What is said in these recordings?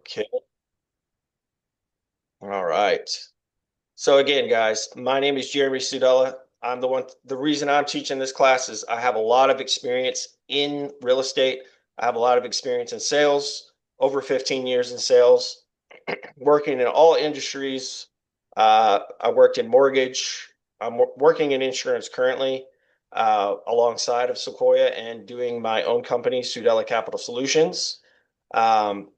Okay. All right. So again, guys, my name is Jeremy Sudela. The reason I'm teaching this class is I have a lot of experience in real estate. I have a lot of experience in sales, over 15 years in sales, working in all industries. I worked in mortgage. I'm working in insurance currently, alongside of Sequoia and doing my own company, Sudela Capital Solutions. Um,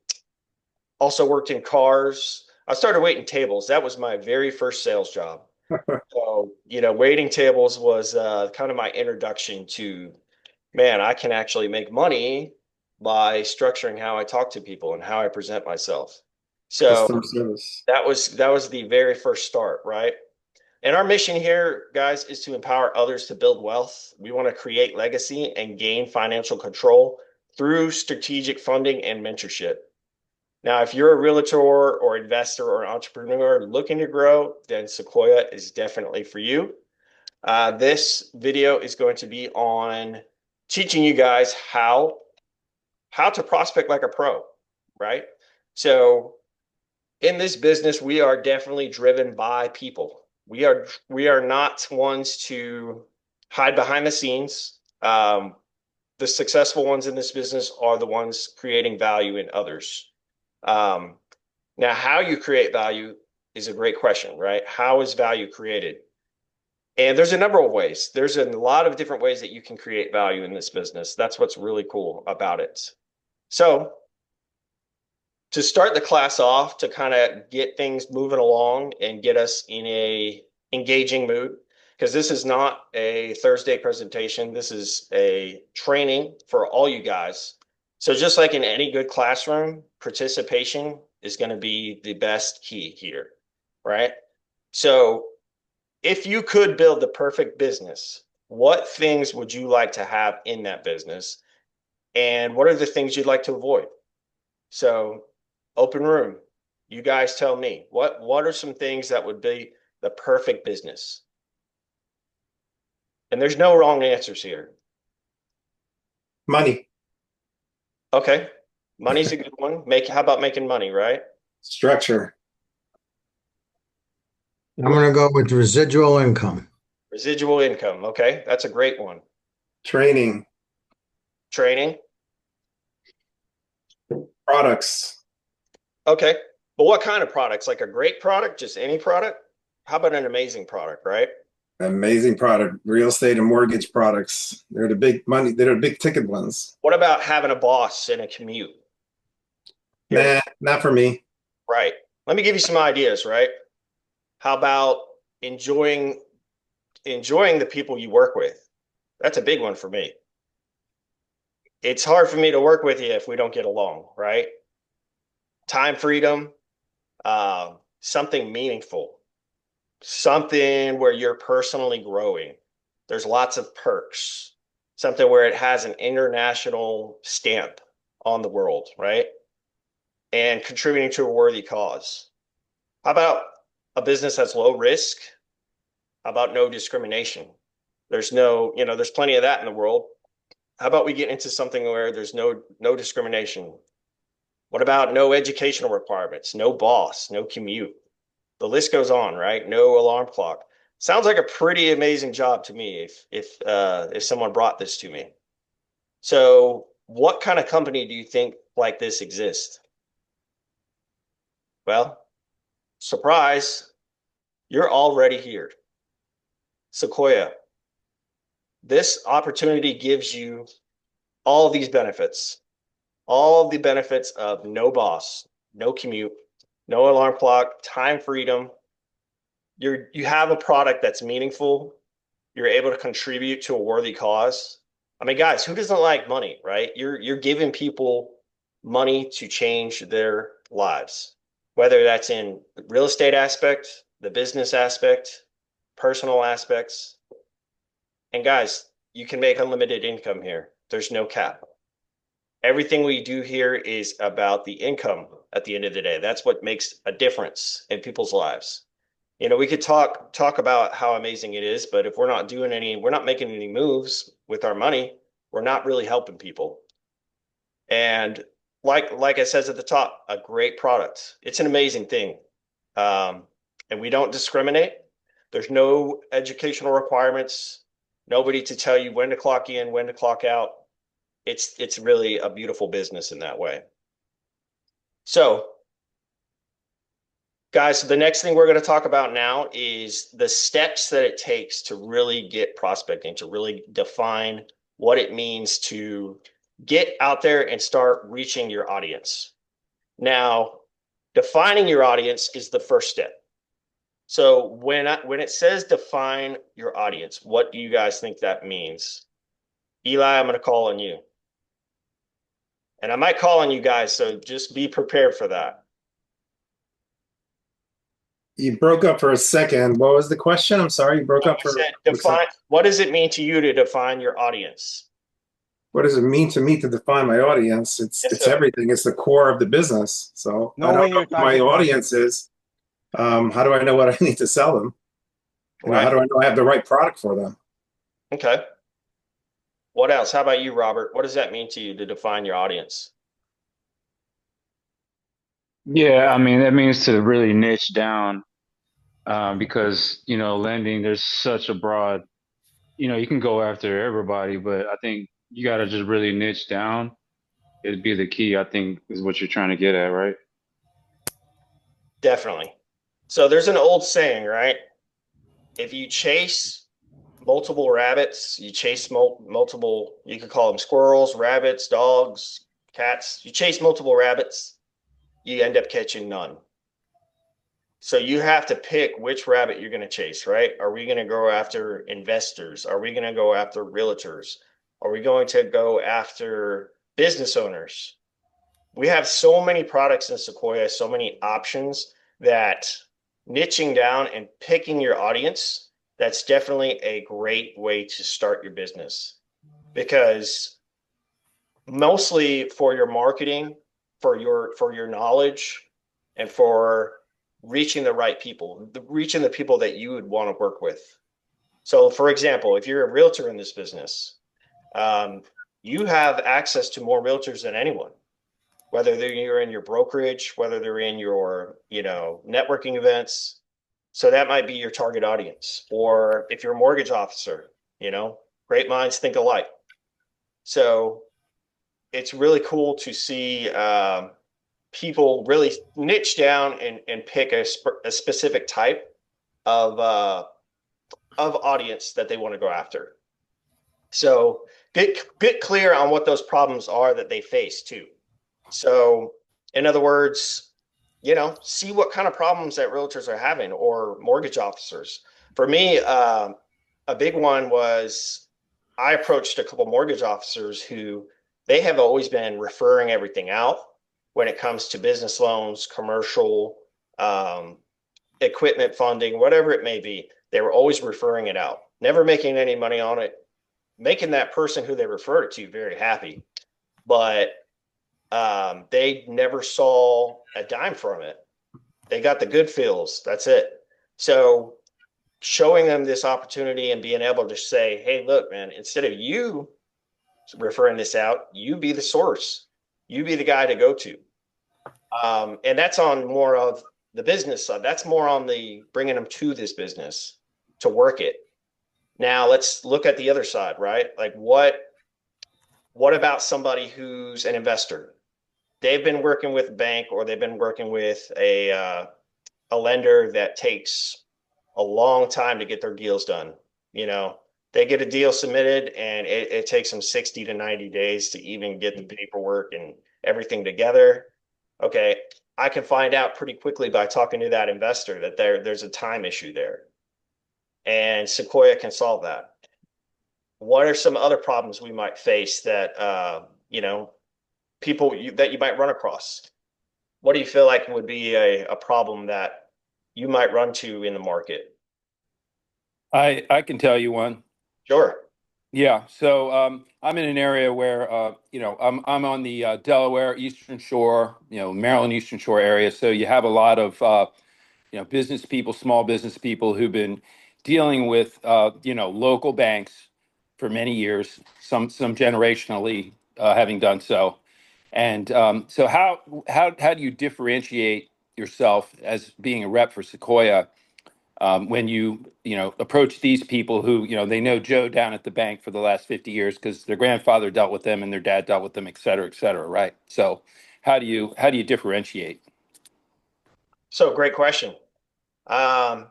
Also worked in cars. I started waiting tables. That was my very first sales job. So, waiting tables was kind of my introduction to, man, I can actually make money by structuring how I talk to people and how I present myself. So Customer service. that was the very first start, right? And our mission here, guys, is to empower others to build wealth. We want to create legacy and gain financial control through strategic funding and mentorship. Now, if you're a realtor or investor or entrepreneur looking to grow, then Sequoia is definitely for you. This video is going to be on teaching you guys how to prospect like a pro, right? So in this business, we are definitely driven by people. We are not ones to hide behind the scenes. The successful ones in this business are the ones creating value in others. Um, Now, how you create value is a great question, right? How is value created? And there's a number of ways. There's a lot of different ways that you can create value in this business. That's what's really cool about it. So, to start the class off, to kind of get things moving along and get us in a engaging mood, because this is not a Thursday presentation. This is a training for all you guys. So just like in any good classroom, participation is going to be the best key here, right? So if you could build the perfect business, what things would you like to have in that business? And what are the things you'd like to avoid? So, open room. You guys tell me. What are some things that would be the perfect business? And there's no wrong answers here. Money. Okay. Money's a good one. How about making money, right? Structure. I'm going to go with residual income. Residual income. Okay. That's a great one. Training. Training. Products. Okay. But what kind of products? Like a great product, just any product? How about an amazing product, right? Amazing product. Real estate and mortgage products. They're the big money. They're the big ticket ones. What about having a boss and a commute? Here, Nah, not for me. right. Let me give you some ideas, right? How about enjoying the people you work with? That's a big one for me. It's hard for me to work with you if we don't get along, right? Time freedom, something meaningful, something where you're personally growing. There's lots of perks, something where it has an international stamp on the world, right? And contributing to a worthy cause. How about a business that's low risk? How about no discrimination? There's plenty of that in the world. How about we get into something where there's no discrimination? What about no educational requirements, no boss, no commute? The list goes on, right? No alarm clock. Sounds like a pretty amazing job to me if someone brought this to me. So, what kind of company do you think like this exists? Well, surprise, you're already here. Sequoia, this opportunity gives you all these benefits, all the benefits of no boss, no commute, no alarm clock, time freedom. You have a product that's meaningful. You're able to contribute to a worthy cause. I mean, guys, who doesn't like money, right? You're giving people money to change their lives, whether that's in the real estate aspect, the business aspect, personal aspects. And guys, you can make unlimited income here. There's no cap. Everything we do here is about the income at the end of the day. That's what makes a difference in people's lives. We could talk about how amazing it is, but if we're not making any moves with our money, we're not really helping people. And like it says at the top, a great product. It's an amazing thing. And we don't discriminate. There's no educational requirements, nobody to tell you when to clock in, when to clock out. It's really a beautiful business in that way. So, guys, the next thing we're going to talk about now is the steps that it takes to really get prospecting, to really define what it means to get out there and start reaching your audience. Now, defining your audience is the first step. So when it says define your audience, what do you guys think that means? Eli, I'm going to call on you. And I might call on you guys, so just be prepared for that. You broke up for a second. What was the question? I'm sorry, you broke up for Define. What does it mean to you to define your audience? what does it mean to me to define my audience? It's everything. It's the core of the business. So I don't know who my audience is. How do I know what I need to sell them? Right. How do I know I have the right product for them? Okay. What else? How about you, Robert? What does that mean to you to define your audience? Yeah, I mean, that means to really niche down because, lending, there's such a broad, you can go after everybody, but I think you got to just really niche down. It'd be the key, I think, is what you're trying to get at, right? Definitely. So there's an old saying, right? If you chase multiple rabbits, you chase multiple, you could call them squirrels, rabbits, dogs, cats. You chase multiple rabbits, you end up catching none. So you have to pick which rabbit you're going to chase, right? Are we going to go after investors? Are we going to go after realtors? Are we going to go after business owners? We have so many products in Sequoia, so many options that niching down and picking your audience, that's definitely a great way to start your business, because mostly for your marketing, for your knowledge, and for reaching the right people, reaching the people that you would want to work with. So, for example, if you're a realtor in this business, you have access to more realtors than anyone, whether you're in your brokerage, whether they're in your, networking events. So that might be your target audience. Or if you're a mortgage officer, great minds think alike. So it's really cool to see people really niche down and pick a specific type of audience that they want to go after. So get clear on what those problems are that they face too. So in other words, see what kind of problems that realtors are having or mortgage officers. For me, a big one was I approached a couple mortgage officers who they have always been referring everything out when it comes to business loans, commercial, equipment funding, whatever it may be. They were always referring it out, never making any money on it, making that person who they referred it to very happy. But they never saw a dime from it. They got the good feels. That's it. So showing them this opportunity and being able to say, hey, look, man, instead of you referring this out, you be the source. You be the guy to go to. And that's on more of the business side. That's more on the bringing them to this business to work it. Now let's look at the other side, right? Like what about somebody who's an investor? They've been working with a bank, or they've been working with a lender that takes a long time to get their deals done. They get a deal submitted and it takes them 60 to 90 days to even get the paperwork and everything together. Okay, I can find out pretty quickly by talking to that investor that there's a time issue there. And Sequoia can solve that. What are some other problems we might face that, people that you might run across? What do you feel like would be a problem that you might run to in the market? I can tell you one. Sure. Yeah. So I'm in an area where I'm on the Delaware Eastern Shore, Maryland Eastern Shore area. So you have a lot of business people, small business people who've been dealing with local banks for many years, some generationally having done so. And so how do you differentiate yourself as being a rep for Sequoia when you know approach these people who they know Joe down at the bank for the last 50 years because their grandfather dealt with them and their dad dealt with them, et cetera, right? So how do you differentiate? So great question. Um,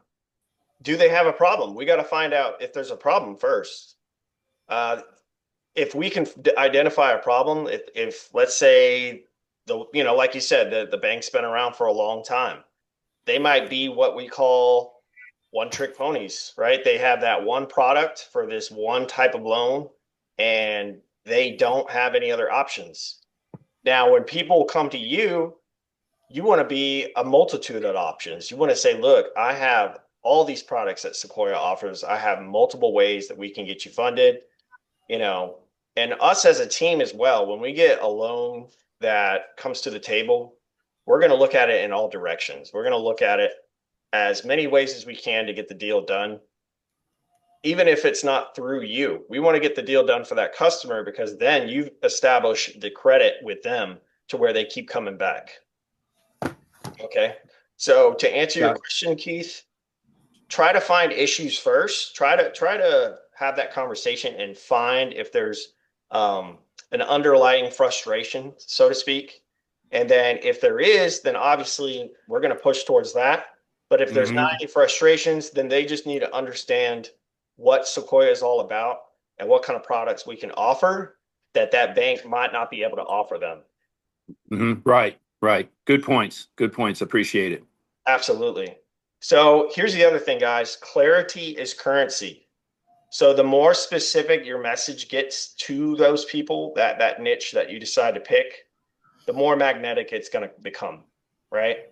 do they have a problem? We got to find out if there's a problem first. Uh, if we can identify a problem, if let's say like you said, the bank's been around for a long time, they might be what we call one trick ponies, right? They have that one product for this one type of loan and they don't have any other options. Now, when people come to you, you want to be a multitude of options. You want to say, look, I have all these products that Sequoia offers. I have multiple ways that we can get you funded, you know, and us as a team as well. When we get a loan that comes to the table, we're going to look at it in all directions. We're going to look at it as many ways as we can to get the deal done. Even if it's not through you, we want to get the deal done for that customer because then you've established the credit with them to where they keep coming back. Okay. So to answer your question, Keith, try to find issues first. Try to have that conversation and find if there's an underlying frustration, so to speak. And then if there is, then obviously we're going to push towards that. But if there's not any frustrations, then they just need to understand what Sequoia is all about and what kind of products we can offer that bank might not be able to offer them. Right. Good points. Appreciate it. Absolutely. So here's the other thing, guys. Clarity is currency. So the more specific your message gets to those people, that niche that you decide to pick, the more magnetic it's going to become, right?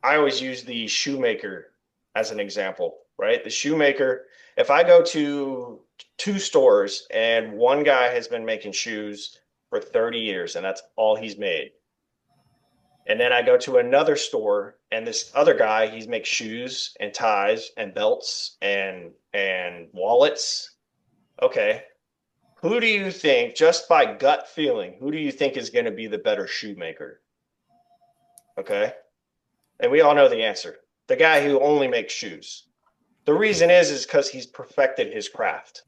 I always use the shoemaker as an example, right? The shoemaker, if I go to two stores and one guy has been making shoes for 30 years and that's all he's made. And then I go to another store and this other guy, he makes shoes and ties and belts and wallets. Okay. Who do you think, just by gut feeling, who do you think is going to be the better shoemaker? Okay. And we all know the answer. The guy who only makes shoes. The reason is because he's perfected his craft.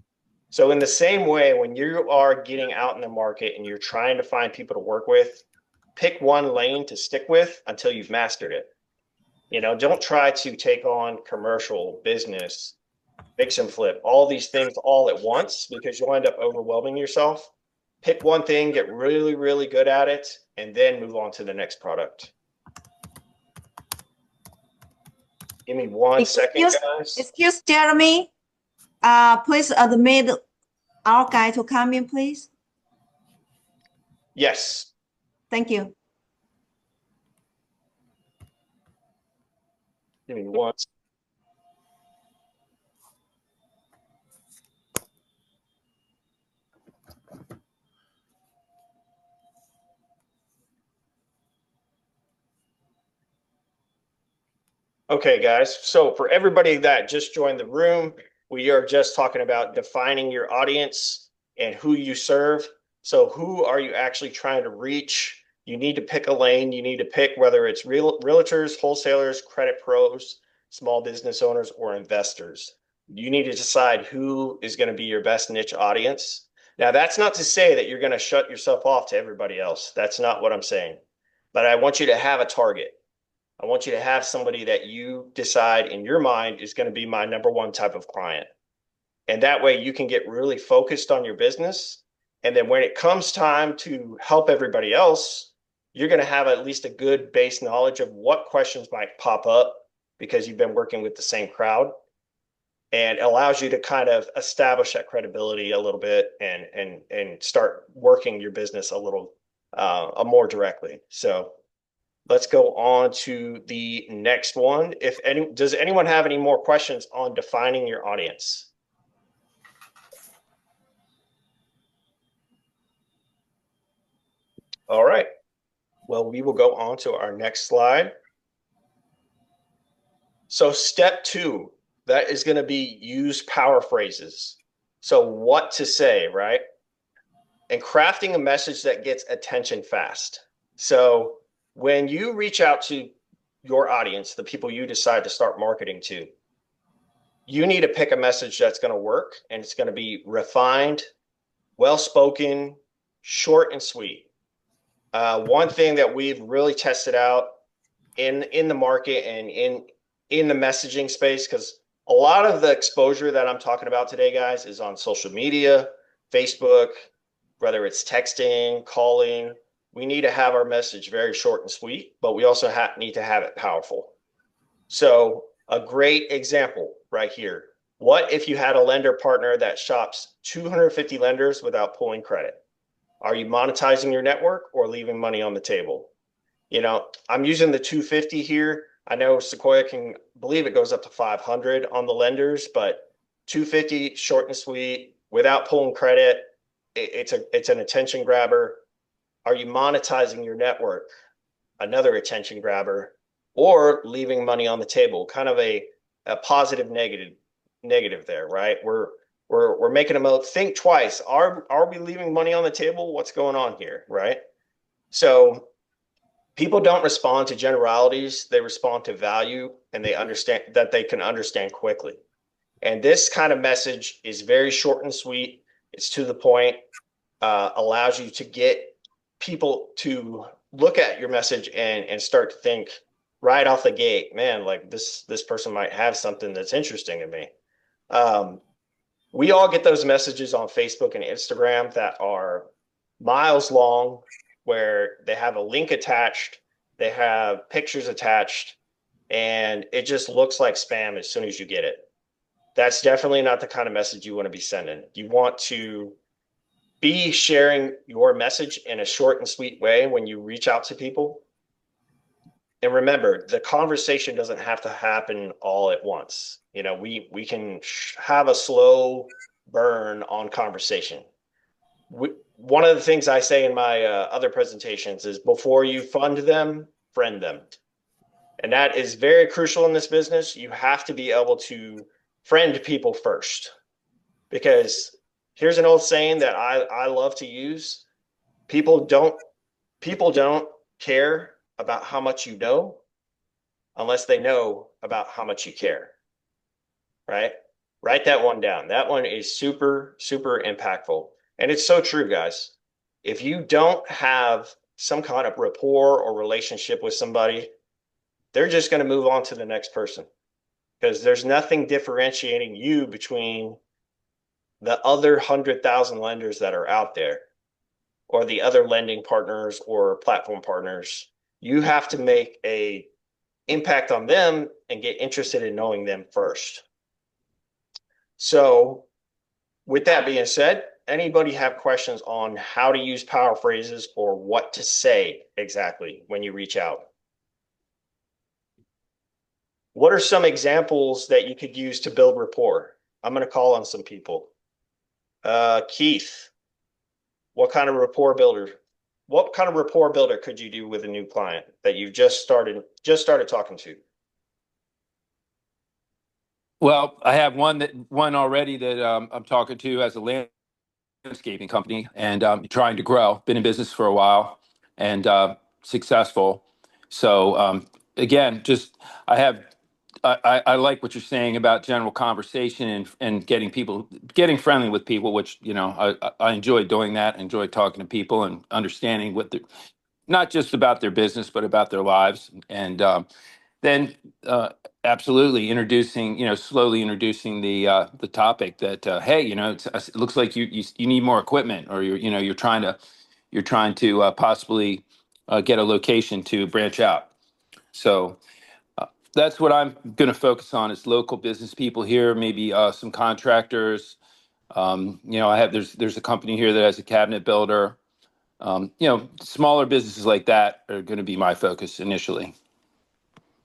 So in the same way, when you are getting out in the market and you're trying to find people to work with, pick one lane to stick with until you've mastered it. Don't try to take on commercial, business, fix and flip, all these things all at once because you'll end up overwhelming yourself. Pick one thing, get really, really good at it, and then move on to the next product. Give me one second, guys. Excuse Jeremy. Please admit our guy to come in, please. Yes. Thank you. Give me one. Okay, guys. So for everybody that just joined the room, we are just talking about defining your audience and who you serve. So who are you actually trying to reach? You need to pick a lane. You need to pick whether it's realtors, wholesalers, credit pros, small business owners, or investors. You need to decide who is going to be your best niche audience. Now, that's not to say that you're going to shut yourself off to everybody else. That's not what I'm saying. But I want you to have a target. I want you to have somebody that you decide in your mind is going to be my number one type of client. And that way you can get really focused on your business. And then when it comes time to help everybody else, you're going to have at least a good base knowledge of what questions might pop up because you've been working with the same crowd, and it allows you to kind of establish that credibility a little bit and start working your business a little more directly. So let's go on to the next one. Does anyone have any more questions on defining your audience? All right. Well, we will go on to our next slide. So step 2, that is going to be use power phrases. So what to say, right? and crafting a message that gets attention fast. So when you reach out to your audience, the people you decide to start marketing to, you need to pick a message that's going to work, and it's going to be refined, well-spoken, short and sweet. One thing that we've really tested out in the market and in the messaging space, because a lot of the exposure that I'm talking about today, guys, is on social media, Facebook, whether it's texting, calling. We need to have our message very short and sweet, but we also need to have it powerful. So a great example right here. What if you had a lender partner that shops 250 lenders without pulling credit? Are you monetizing your network or leaving money on the table? You know, I'm using the 250 here. I know Sequoia can believe it goes up to 500 on the lenders, but 250 short and sweet without pulling credit. It's an attention grabber. Are you monetizing your network? Another attention grabber, or leaving money on the table? Kind of a positive negative there, right? We're making them think twice. Are we leaving money on the table? What's going on here, right? So people don't respond to generalities. They respond to value, and they understand that they can understand quickly. And this kind of message is very short and sweet. It's to the point, allows you to get people to look at your message and start to think right off the gate, man, like this person might have something that's interesting to me. We all get those messages on Facebook and Instagram that are miles long, where they have a link attached, they have pictures attached, and it just looks like spam as soon as you get it. That's definitely not the kind of message you want to be sending. You want to be sharing your message in a short and sweet way when you reach out to people. And remember, the conversation doesn't have to happen all at once. You know, we can have a slow burn on conversation. One of the things I say in my other presentations is, before you fund them, friend them. And that is very crucial in this business. You have to be able to friend people first, because here's an old saying that I love to use. People don't care about how much you know unless they know about how much you care. Right? Write that one down. That one is super, super impactful. And it's so true, guys. If you don't have some kind of rapport or relationship with somebody, they're just going to move on to the next person, because there's nothing differentiating you between the other 100,000 lenders that are out there, or the other lending partners or platform partners. You have to make a impact on them and get interested in knowing them first. So with that being said, anybody have questions on how to use power phrases or what to say exactly when you reach out? What are some examples that you could use to build rapport? I'm going to call on some people. Keith, what kind of rapport builder could you do with a new client that you've just started talking to? Well, I have one already that I'm talking to as a landscaping company, and trying to grow. Been in business for a while and successful. So again, just I like what you're saying about general conversation and getting friendly with people, which, you know, I enjoy doing that. I enjoy talking to people and understanding not just about their business, but about their lives. And then absolutely slowly introducing the topic that, hey, you know, it looks like you need more equipment, or you're trying to possibly get a location to branch out. So that's what I'm going to focus on, is local business people here, maybe some contractors. There's a company here that has a cabinet builder. Smaller businesses like that are going to be my focus initially.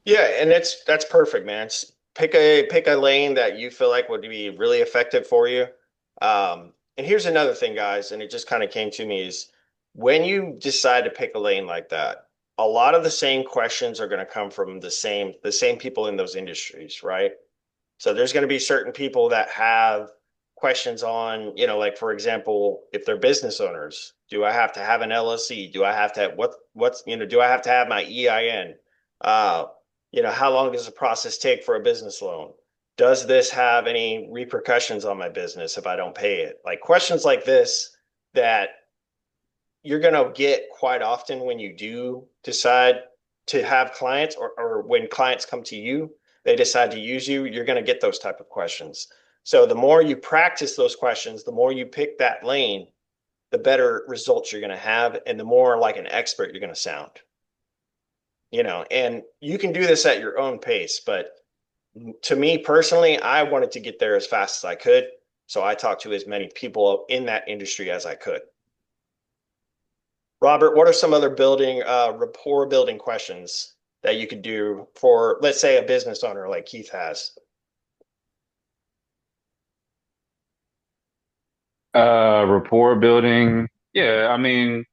Yeah, and that's perfect, man. Pick a lane that you feel like would be really effective for you. And here's another thing, guys, and it just kind of came to me, is when you decide to pick a lane like that, a lot of the same questions are going to come from the same people in those industries, right? So there's going to be certain people that have questions on, like for example, if they're business owners, do I have to have an LLC? Do I have to have do I have to have my EIN? How long does the process take for a business loan? Does this have any repercussions on my business if I don't pay it? Like questions like this that you're going to get quite often when you do decide to have clients, or when clients come to you, they decide to use you, you're going to get those type of questions. So the more you practice those questions, the more you pick that lane, the better results you're going to have, and the more like an expert you're going to sound. And you can do this at your own pace, but to me personally, I wanted to get there as fast as I could. So I talked to as many people in that industry as I could. Robert, what are some other rapport building questions that you could do for, let's say, a business owner like Keith has? Rapport building. Yeah, I mean,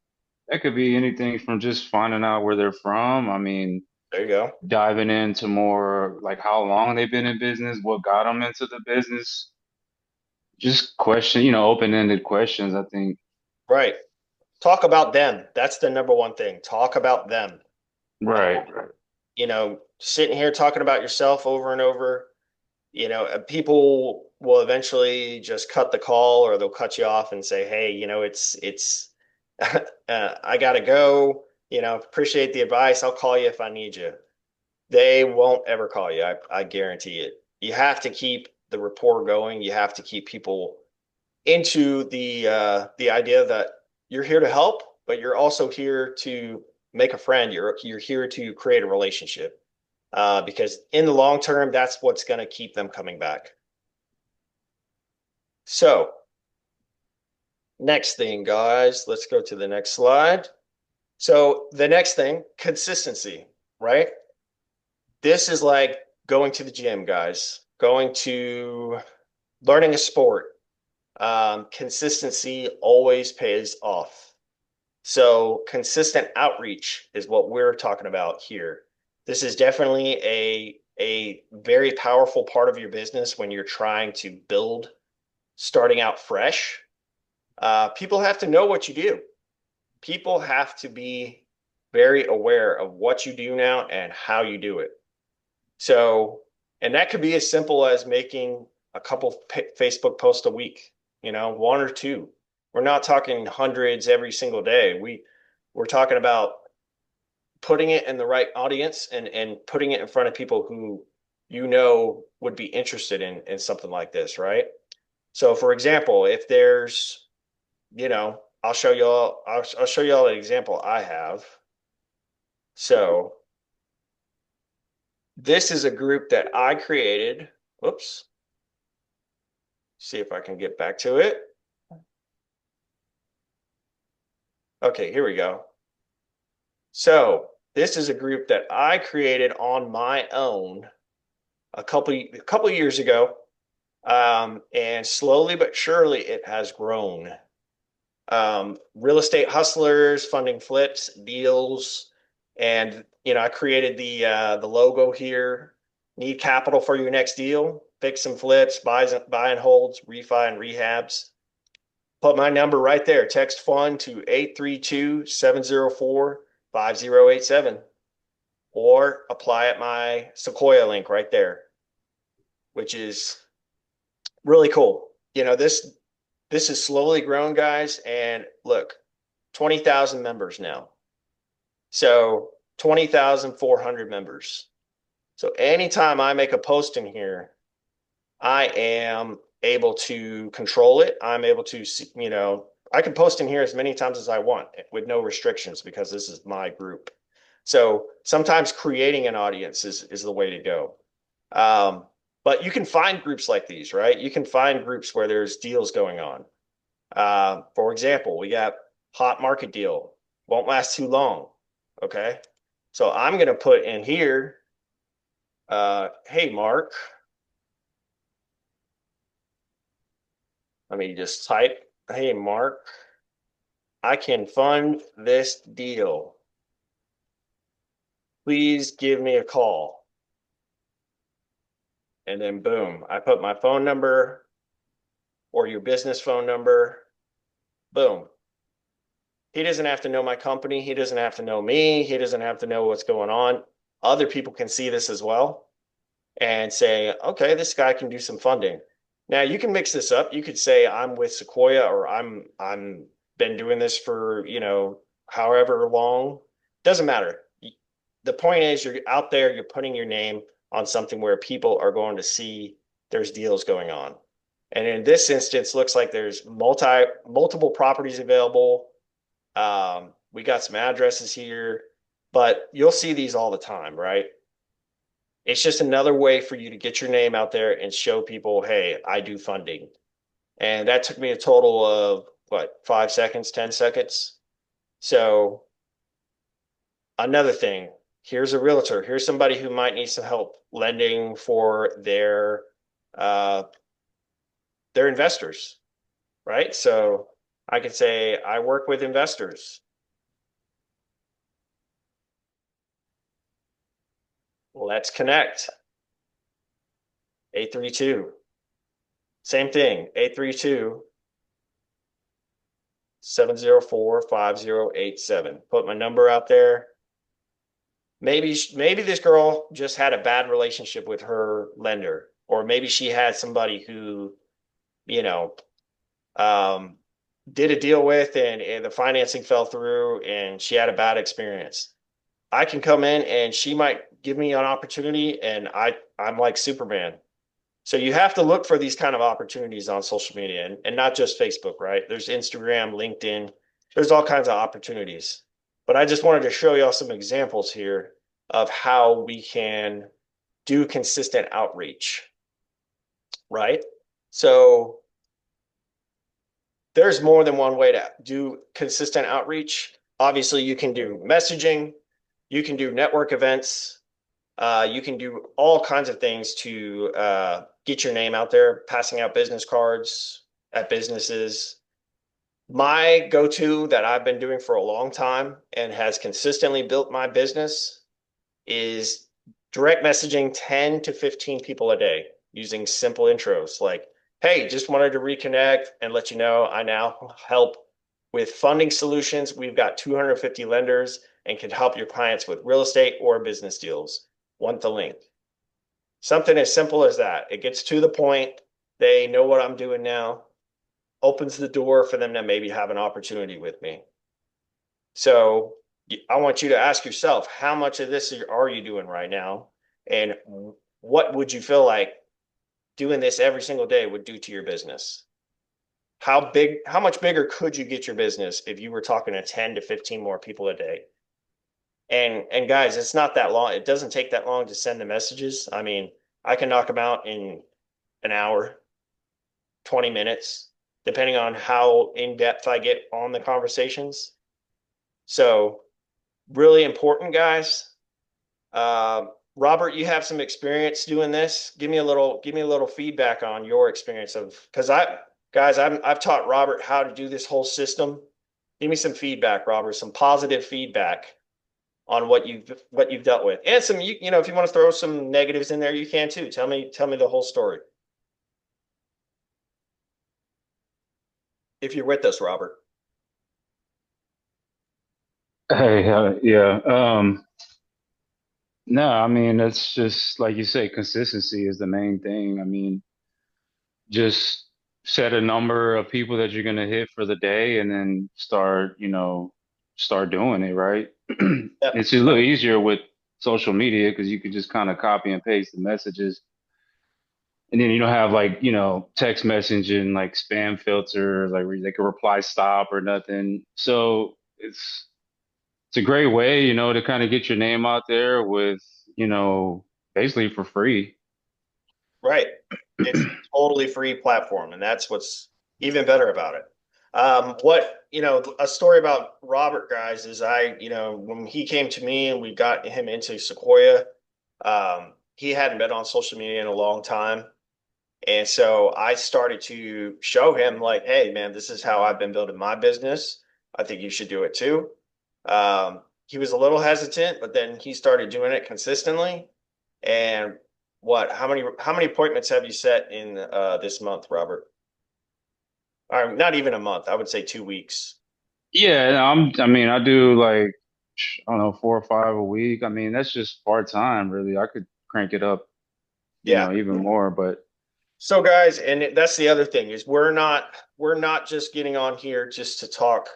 that could be anything from just finding out where they're from. I mean, There you go. diving into more like how long they've been in business, what got them into the business. Just open-ended questions, I think. Right. Talk about them. That's the number one thing. Talk about them. Right. Sitting here talking about yourself over and over, people will eventually just cut the call, or they'll cut you off and say, hey, it's I gotta go, appreciate the advice, I'll call you if I need you. They won't ever call you. I guarantee it. You have to keep the rapport going. You have to keep people into the idea that you're here to help, but you're also here to make a friend. You're here to create a relationship, because in the long term, that's what's going to keep them coming back. So next thing, guys, let's go to the next slide. So the next thing, consistency, right? This is like going to the gym, guys, learning a sport. Consistency always pays off. So consistent outreach is what we're talking about here. This is definitely a very powerful part of your business when you're trying to build, starting out fresh. People have to know what you do. People have to be very aware of what you do now and how you do it. So, and that could be as simple as making a couple Facebook posts a week, one or two. We're not talking hundreds every single day. We're talking about putting it in the right audience and putting it in front of people who would be interested in something like this, right? So for example, if there's, I'll show y'all an example I have. So this is a group that I created. Whoops. See if I can get back to it. Okay, here we go. So this is a group that I created on my own a couple years ago, and slowly but surely it has grown. Real estate hustlers, funding flips, deals, and I created the logo here. Need capital for your next deal? Fix and flips, buy and holds, refi and rehabs. Put my number right there. Text fund to 832-704-5087, or apply at my Sequoia link right there, which is really cool. This is slowly grown, guys, and look, 20,000 members now. So 20,400 members. So anytime I make a post in here, I am able to control it. I'm able to, I can post in here as many times as I want with no restrictions, because this is my group. So sometimes creating an audience is the way to go. But you can find groups like these, right? You can find groups where there's deals going on. For example, we got hot market deal, won't last too long. Okay. So I'm going to put in here, hey, Mark, let me just type, hey, Mark, I can fund this deal. Please give me a call. And then boom, I put my phone number, or your business phone number. Boom. He doesn't have to know my company. He doesn't have to know me. He doesn't have to know what's going on. Other people can see this as well and say, okay, this guy can do some funding. Now you can mix this up. You could say I'm with Sequoia, or I'm been doing this for, however long. Doesn't matter. The point is you're out there, you're putting your name on something where people are going to see there's deals going on. And in this instance, looks like there's multiple properties available. We got some addresses here, but you'll see these all the time, right? It's just another way for you to get your name out there and show people, hey, I do funding. And that took me a total of 5 seconds, 10 seconds. So another thing, here's a realtor. Here's somebody who might need some help lending for their investors, right? So I could say I work with investors. Let's connect. 832. Same thing. 832-704-5087. Put my number out there. Maybe this girl just had a bad relationship with her lender, or maybe she had somebody who, did a deal with, and the financing fell through and she had a bad experience. I can come in and she might give me an opportunity, and I'm like Superman. So you have to look for these kind of opportunities on social media, and not just Facebook, right? There's Instagram, LinkedIn, there's all kinds of opportunities. But I just wanted to show y'all some examples here of how we can do consistent outreach, right? So there's more than one way to do consistent outreach. Obviously, you can do messaging, you can do network events, you can do all kinds of things to get your name out there, passing out business cards at businesses. My go-to that I've been doing for a long time and has consistently built my business is direct messaging 10 to 15 people a day using simple intros like, hey, just wanted to reconnect and let you know I now help with funding solutions. We've got 250 lenders and can help your clients with real estate or business deals. Want the link? Something as simple as that. It gets to the point. They know what I'm doing now. Opens the door for them to maybe have an opportunity with me. So I want you to ask yourself, how much of this are you doing right now? And what would you feel like doing this every single day would do to your business? How much bigger could you get your business if you were talking to 10 to 15 more people a day? And guys, it's not that long. It doesn't take that long to send the messages. I mean, I can knock them out in an hour, 20 minutes, depending on how in depth I get on the conversations. So really important, guys. Robert, you have some experience doing this. Give me a little feedback on your experience because I've taught Robert how to do this whole system. Give me some feedback, Robert, some positive feedback on what you've dealt with, and some if you want to throw some negatives in there, you can too. Tell me the whole story if you're with us, Robert. Hey, yeah. No, I mean, it's just like you say, consistency is the main thing. I mean, just set a number of people that you're going to hit for the day and then start doing it, right? Yeah. It's a little easier with social media because you could just kind of copy and paste the messages. And then you don't have text messaging, like spam filters, like where they can reply stop or nothing. So it's a great way, to kind of get your name out there with, basically for free. Right. It's a totally free platform, and that's what's even better about it. A story about Robert, guys, is when he came to me and we got him into Sequoia, he hadn't been on social media in a long time. And so I started to show him like, hey, man, this is how I've been building my business. I think you should do it too. He was a little hesitant, but then he started doing it consistently. And how many appointments have you set in this month, Robert? Not even a month. I would say 2 weeks. Yeah, I mean, I do like, I don't know, 4 or 5 a week. I mean, that's just part time, really. I could crank it up, Yeah. even more, but So guys, and that's the other thing is we're not just getting on here just to talk,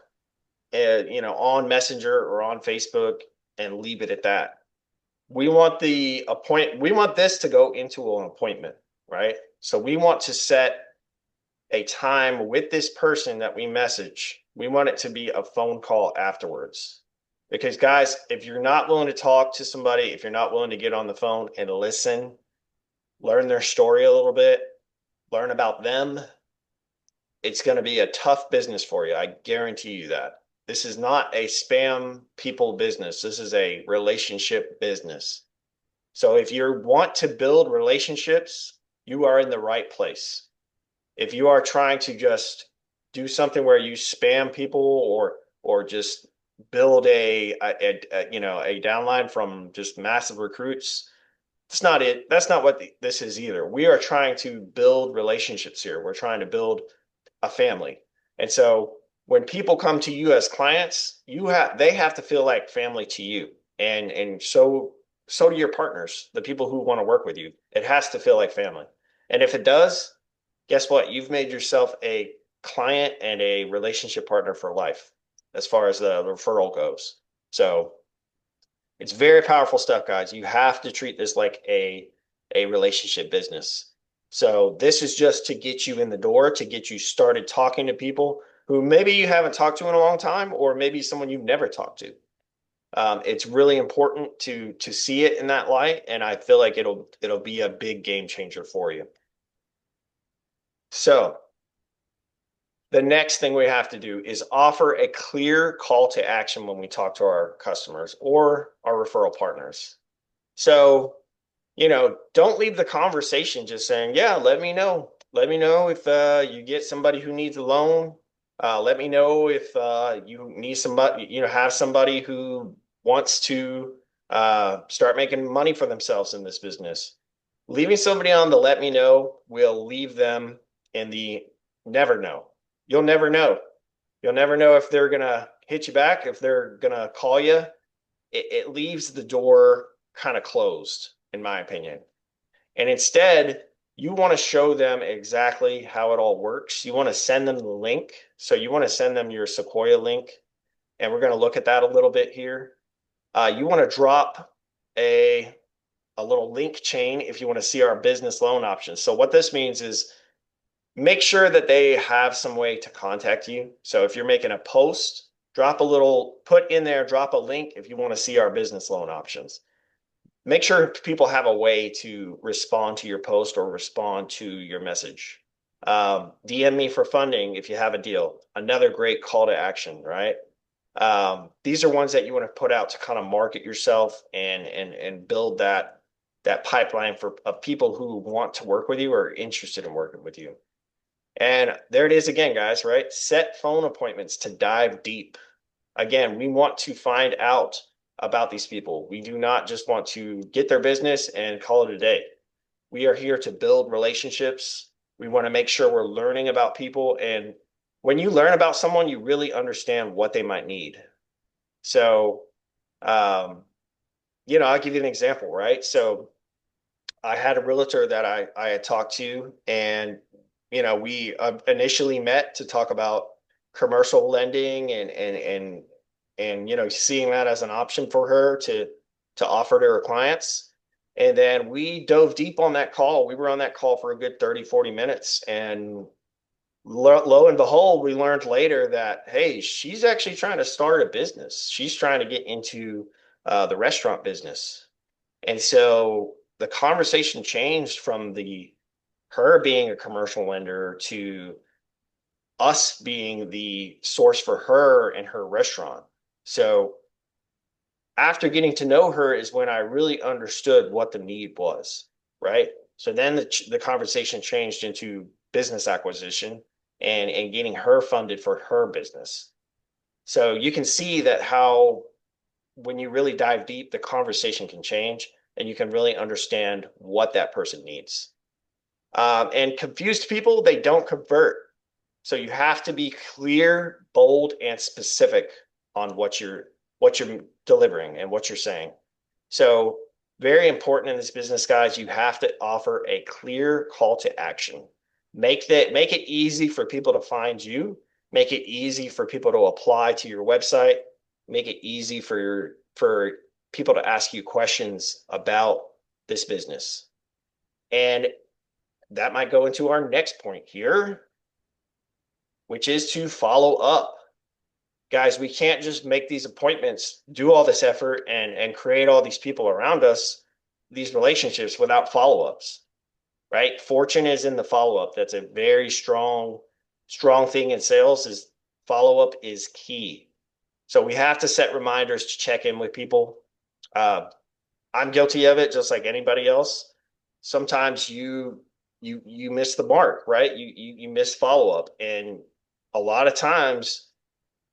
on Messenger or on Facebook and leave it at that. We want this to go into an appointment, right? So we want to set a time with this person that we message. We want it to be a phone call afterwards. Because guys, if you're not willing to talk to somebody, if you're not willing to get on the phone and listen, learn their story a little bit, learn about them, it's going to be a tough business for you. I guarantee you that. This is not a spam people business. This is a relationship business. So if you want to build relationships, you are in the right place. If you are trying to just do something where you spam people or just build a downline from just massive recruits, that's not it. That's not what this is either. We are trying to build relationships here. We're trying to build a family. And so when people come to you as clients, they have to feel like family to you. And so do your partners, the people who want to work with you. It has to feel like family. And if it does, guess what? You've made yourself a client and a relationship partner for life as far as the referral goes. So it's very powerful stuff, guys. You have to treat this like a relationship business. So this is just to get you in the door, to get you started talking to people who maybe you haven't talked to in a long time, or maybe someone you've never talked to. It's really important to see it in that light, and I feel like it'll be a big game changer for you. So the next thing we have to do is offer a clear call to action when we talk to our customers or our referral partners. So, don't leave the conversation just saying, yeah, let me know. Let me know if you get somebody who needs a loan. Let me know if you need somebody, have somebody who wants to start making money for themselves in this business. Leaving somebody on the let me know will leave them in the never know. You'll never know. You'll never know if they're going to hit you back, if they're going to call you. It leaves the door kind of closed, in my opinion. And instead, you want to show them exactly how it all works. You want to send them the link. So you want to send them your Sequoia link. And we're going to look at that a little bit here. You want to drop a little link chain if you want to see our business loan options. So what this means is make sure that they have some way to contact you. So if you're making a post, drop a link if you want to see our business loan options. Make sure people have a way to respond to your post or respond to your message. DM me for funding if you have a deal. Another great call to action, right? These are ones that you want to put out to kind of market yourself and build that pipeline of people who want to work with you or are interested in working with you. And there it is again, guys, right? Set phone appointments to dive deep. Again, we want to find out about these people. We do not just want to get their business and call it a day. We are here to build relationships. We want to make sure we're learning about people. And when you learn about someone, you really understand what they might need. So, I'll give you an example, right? So I had a realtor that I had talked to, and we initially met to talk about commercial lending and seeing that as an option for her to offer to her clients. And then we dove deep on that call. We were on that call for a good 30, 40 minutes. And lo and behold, we learned later that, hey, she's actually trying to start a business. She's trying to get into the restaurant business. And so the conversation changed from her being a commercial lender to us being the source for her and her restaurant. So after getting to know her is when I really understood what the need was, right? So then the conversation changed into business acquisition and getting her funded for her business. So you can see that how when you really dive deep, the conversation can change and you can really understand what that person needs. And confused people, they don't convert. So you have to be clear, bold, and specific on what you're delivering and what you're saying. So very important in this business, guys, you have to offer a clear call to action. Make it easy for people to find you, make it easy for people to apply to your website, make it easy for people to ask you questions about this business. And that might go into our next point here, which is to follow up. Guys, we can't just make these appointments, do all this effort, and create all these people around us, these relationships without follow-ups, right? Fortune is in the follow-up. That's a very strong thing in sales. Is follow-up is key. So we have to set reminders to check in with people. I'm guilty of it, just like anybody else. Sometimes you miss the mark, right? You miss follow-up, and a lot of times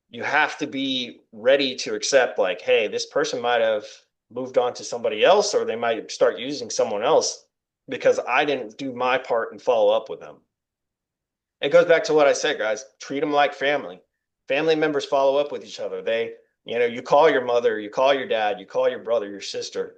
you have to be ready to accept, like, hey, this person might have moved on to somebody else, or they might start using someone else because I didn't do my part and follow up with them. It goes back to what I said, guys. Treat them like family. Family members follow up with each other. You call your mother, you call your dad, you call your brother, your sister.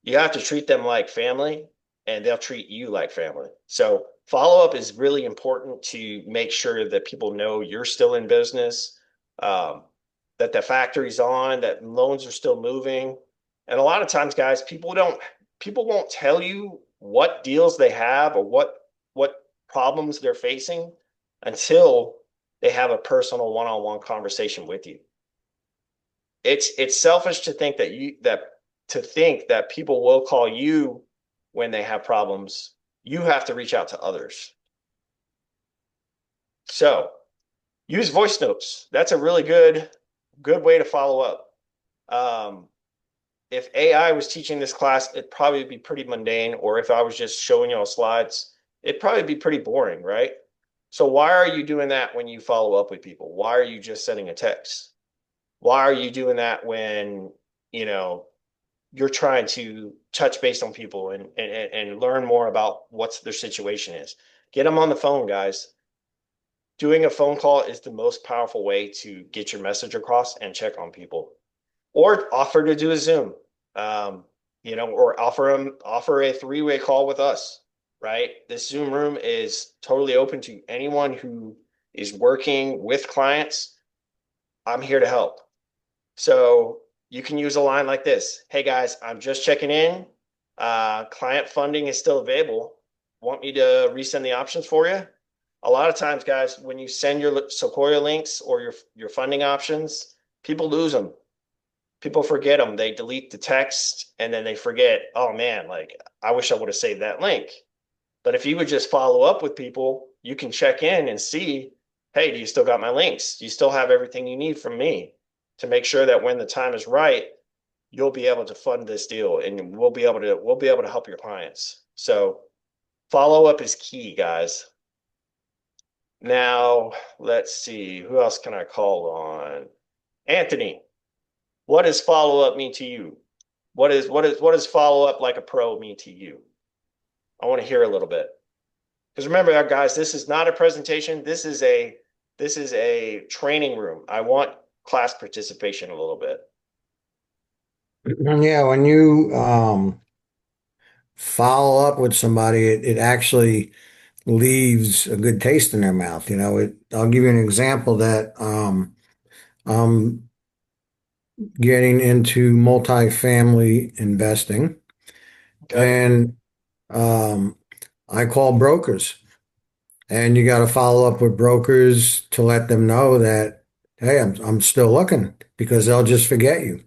You have to treat them like family, and they'll treat you like family. So follow up is really important to make sure that people know you're still in business, that the factory's on, that loans are still moving. And a lot of times, guys, people won't tell you what deals they have or what problems they're facing until they have a personal one-on-one conversation with you. It's selfish to think that people will call you when they have problems. You have to reach out to others. So use voice notes. That's a really good way to follow up. If AI was teaching this class, it'd probably be pretty mundane, or if I was just showing y'all slides, it'd probably be pretty boring, right? So why are you doing that when you follow up with people? Why are you just sending a text? Why are you doing that when, you're trying to touch base on people and learn more about what their situation is? Get them on the phone, guys. Doing a phone call is the most powerful way to get your message across and check on people. Or offer to do a Zoom, or offer a three-way call with us, right? This Zoom room is totally open to anyone who is working with clients. I'm here to help. So you can use a line like this. Hey guys, I'm just checking in. Client funding is still available. Want me to resend the options for you? A lot of times, guys, when you send your Sequoia links or your funding options, people lose them. People forget them. They delete the text and then they forget, oh man, like I wish I would have saved that link. But if you would just follow up with people, you can check in and see, hey, do you still got my links? Do you still have everything you need from me to make sure that when the time is right, you'll be able to fund this deal and we'll be able to help your clients. So follow up is key, guys. Now, let's see, who else can I call on? Anthony. What does follow up mean to you? What does follow up like a pro mean to you? I want to hear a little bit. Because remember, guys, this is not a presentation. This is a training room. I want class participation a little bit. Yeah, when you follow up with somebody, it actually leaves a good taste in their mouth. I'll give you an example that I'm getting into multifamily investing, Okay. and I call brokers, and you got to follow up with brokers to let them know that, hey, I'm still looking, because they'll just forget you.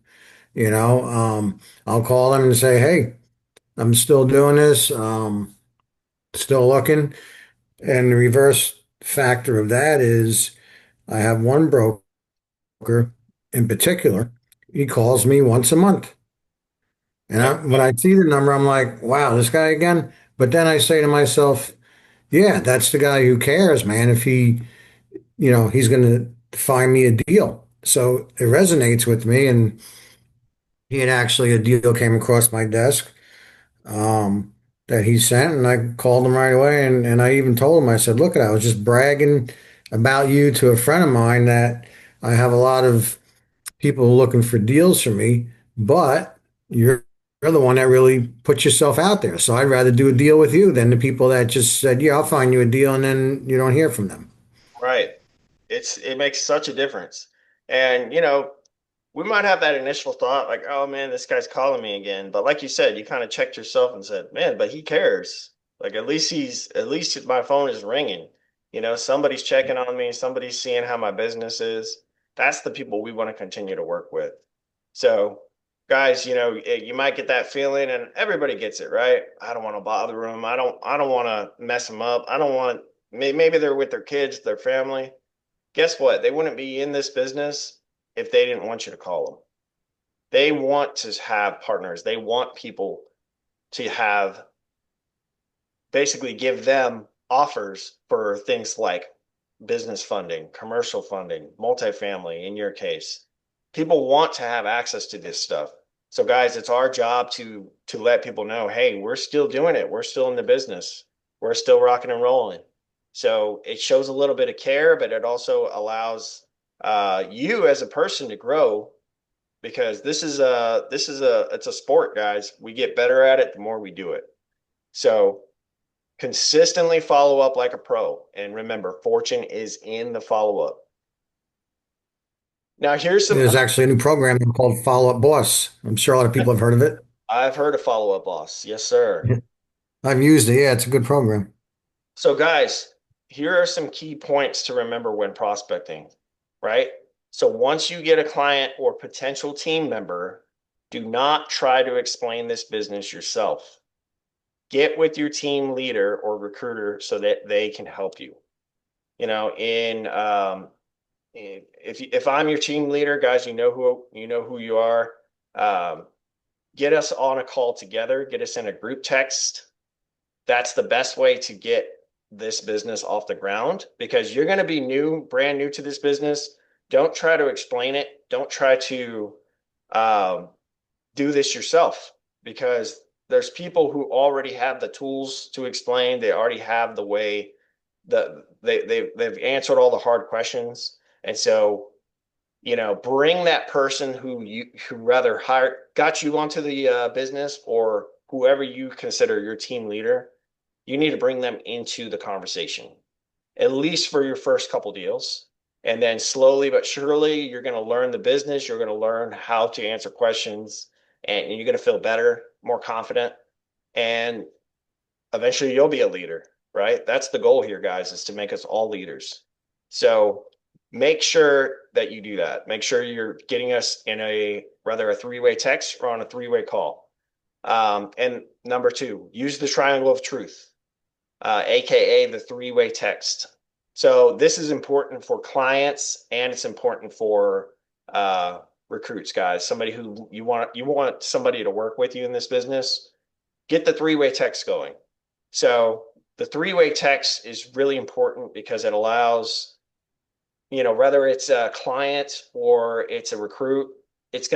I'll call them and say, hey, I'm still doing this, still looking. And the reverse factor of that is I have one broker in particular, he calls me once a month. And when I see the number, I'm like, wow, this guy again. But then I say to myself, yeah, that's the guy who cares, man. If he's going to find me a deal. So it resonates with me. And he had actually, a deal came across my desk that he sent, and I called him right away. And I even told him, I said, look, I was just bragging about you to a friend of mine that I have a lot of people looking for deals for me, but you're the one that really put yourself out there. So I'd rather do a deal with you than the people that just said, "Yeah, I'll find you a deal," and then you don't hear from them. Right. It makes such a difference. And we might have that initial thought like, oh man, this guy's calling me again. But like you said, you kind of checked yourself and said, man, but he cares. Like at least my phone is ringing. Somebody's checking on me, somebody's seeing how my business is. That's the people we want to continue to work with. So, guys, you might get that feeling and everybody gets it, right? I don't want to bother them. I don't want to mess them up. I don't want maybe they're with their kids, their family. Guess what? They wouldn't be in this business if they didn't want you to call them. They want to have partners. They want people to have basically give them offers for things like business funding, commercial funding, multifamily in your case. People want to have access to this stuff. So guys, it's our job to let people know, hey, we're still doing it. We're still in the business. We're still rocking and rolling. So it shows a little bit of care, but it also allows you as a person to grow because it's a sport, guys. We get better at it the more we do it. So consistently follow up like a pro. And remember, fortune is in the follow up. Now, here's some. There's actually a new program called Follow Up Boss. I'm sure a lot of people have heard of it. I've heard of Follow Up Boss. Yes, sir. I've used it. Yeah, it's a good program. So, guys, here are some key points to remember when prospecting, right? So, once you get a client or potential team member, do not try to explain this business yourself. Get with your team leader or recruiter so that they can help you. If I'm your team leader, guys, you know who you are. Um, get us on a call together. Get us in a group text. That's the best way to get this business off the ground because you're going to be brand new to this business. Don't try to explain it. Don't try to um, do this yourself because there's people who already have the tools to explain. They already have the way that they've answered all the hard questions. And so, bring that person who rather got you onto the business or whoever you consider your team leader. You need to bring them into the conversation, at least for your first couple deals. And then slowly but surely, you're going to learn the business. You're going to learn how to answer questions and you're going to feel better, more confident. And eventually you'll be a leader, right? That's the goal here, guys, is to make us all leaders. So make sure that you do that. Make sure you're getting us in rather a three-way text or on a three-way call. And number two, use the triangle of truth, AKA the three-way text. So this is important for clients and it's important for recruits, guys. Somebody who you want somebody to work with you in this business. Get the three-way text going. So the three-way text is really important because it allows, whether it's a client or it's a recruit, it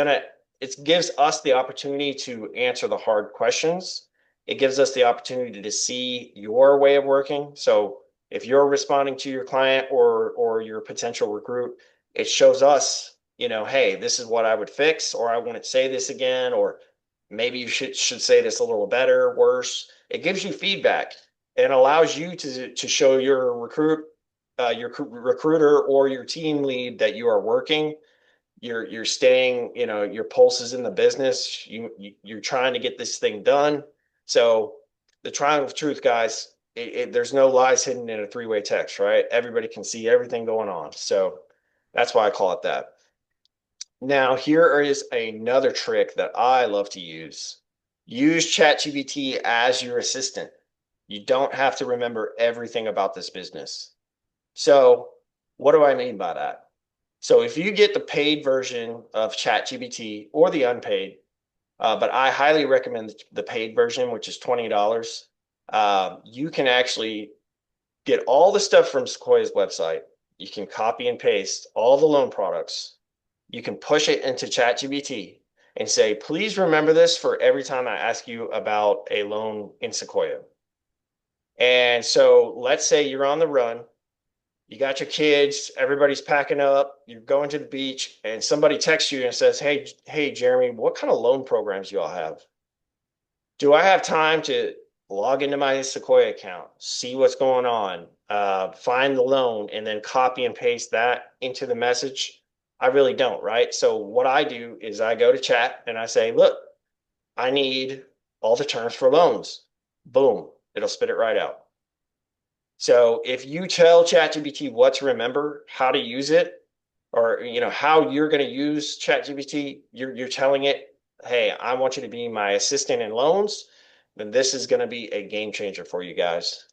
gives us the opportunity to answer the hard questions. It gives us the opportunity to see your way of working. So if you're responding to your client or your potential recruit, it shows us, hey, this is what I would fix, or I wouldn't say this again, or maybe you should say this a little better, worse. It gives you feedback and allows you to show your recruiter or your team lead that you are working. You're staying, your pulse is in the business. You're trying to get this thing done. So the triangle of truth, guys, there's no lies hidden in a three-way text, right? Everybody can see everything going on. So that's why I call it that. Now, here is another trick that I love to use. Use ChatGPT as your assistant. You don't have to remember everything about this business. So what do I mean by that? So if you get the paid version of ChatGPT or the unpaid, but I highly recommend the paid version, which is $20. You can actually get all the stuff from Sequoia's website. You can copy and paste all the loan products. You can push it into ChatGPT and say, please remember this for every time I ask you about a loan in Sequoia. And so let's say you're on the run You got your kids, everybody's packing up, you're going to the beach, and somebody texts you and says, hey, Jeremy, what kind of loan programs you all have? Do I have time to log into my Sequoia account, see what's going on, find the loan, and then copy and paste that into the message? I really don't, right? So what I do is I go to chat and I say, look, I need all the terms for loans. Boom, it'll spit it right out. So if you tell ChatGPT what to remember, how to use it, or how you're going to use ChatGPT, you're telling it, hey, I want you to be my assistant in loans, then this is going to be a game changer for you guys.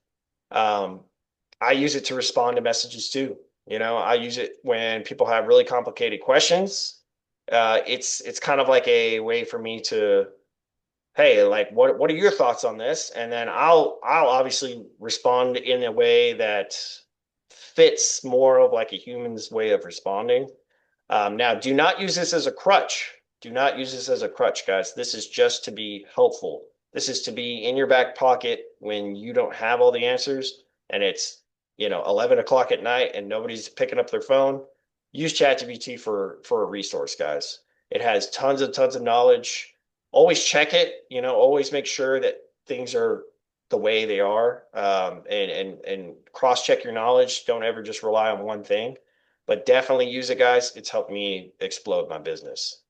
I use it to respond to messages too. I use it when people have really complicated questions. It's kind of like a way for me to, hey, like what are your thoughts on this? And then I'll obviously respond in a way that fits more of like a human's way of responding. Now, do not use this as a crutch. Do not use this as a crutch, guys. This is just to be helpful. This is to be in your back pocket when you don't have all the answers and it's 11 o'clock at night and nobody's picking up their phone. Use ChatGPT for a resource, guys. It has tons of knowledge. Always check it. Always make sure that things are the way they are, and cross check your knowledge. Don't ever just rely on one thing, but definitely use it, guys. It's helped me explode my business.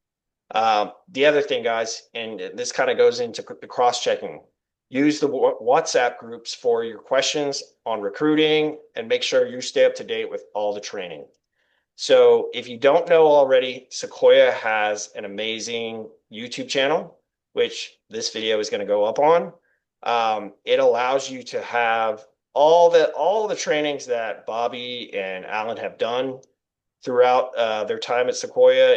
The other thing, guys, and this kind of goes into the cross checking. Use the WhatsApp groups for your questions on recruiting and make sure you stay up to date with all the training. So if you don't know already, Sequoia has an amazing YouTube channel, which this video is going to go up on. It allows you to have all the trainings that Bobby and Alan have done throughout their time at Sequoia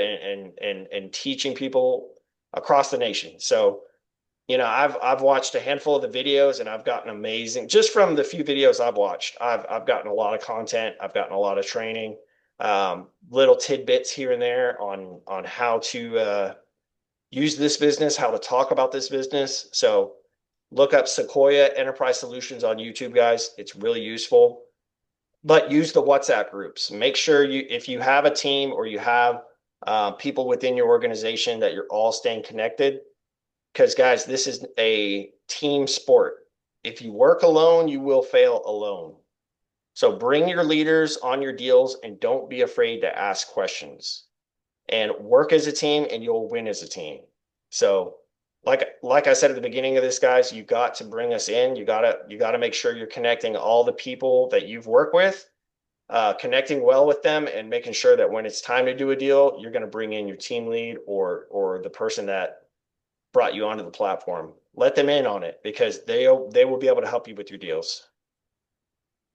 and teaching people across the nation. So, I've watched a handful of the videos and I've gotten amazing, just from the few videos I've watched, I've gotten a lot of content. I've gotten a lot of training, little tidbits here and there on how to use this business, how to talk about this business. So look up Sequoia Enterprise Solutions on YouTube, guys. It's really useful. But use the WhatsApp groups. Make sure if you have a team or you have people within your organization, that you're all staying connected. Because, guys, this is a team sport. If you work alone, you will fail alone. So bring your leaders on your deals and don't be afraid to ask questions. And work as a team and you'll win as a team. So like I said at the beginning of this, guys, you got to bring us in. You gotta make sure you're connecting all the people that you've worked with, connecting well with them, and making sure that when it's time to do a deal, you're going to bring in your team lead or the person that brought you onto the platform. Let them in on it because they will be able to help you with your deals.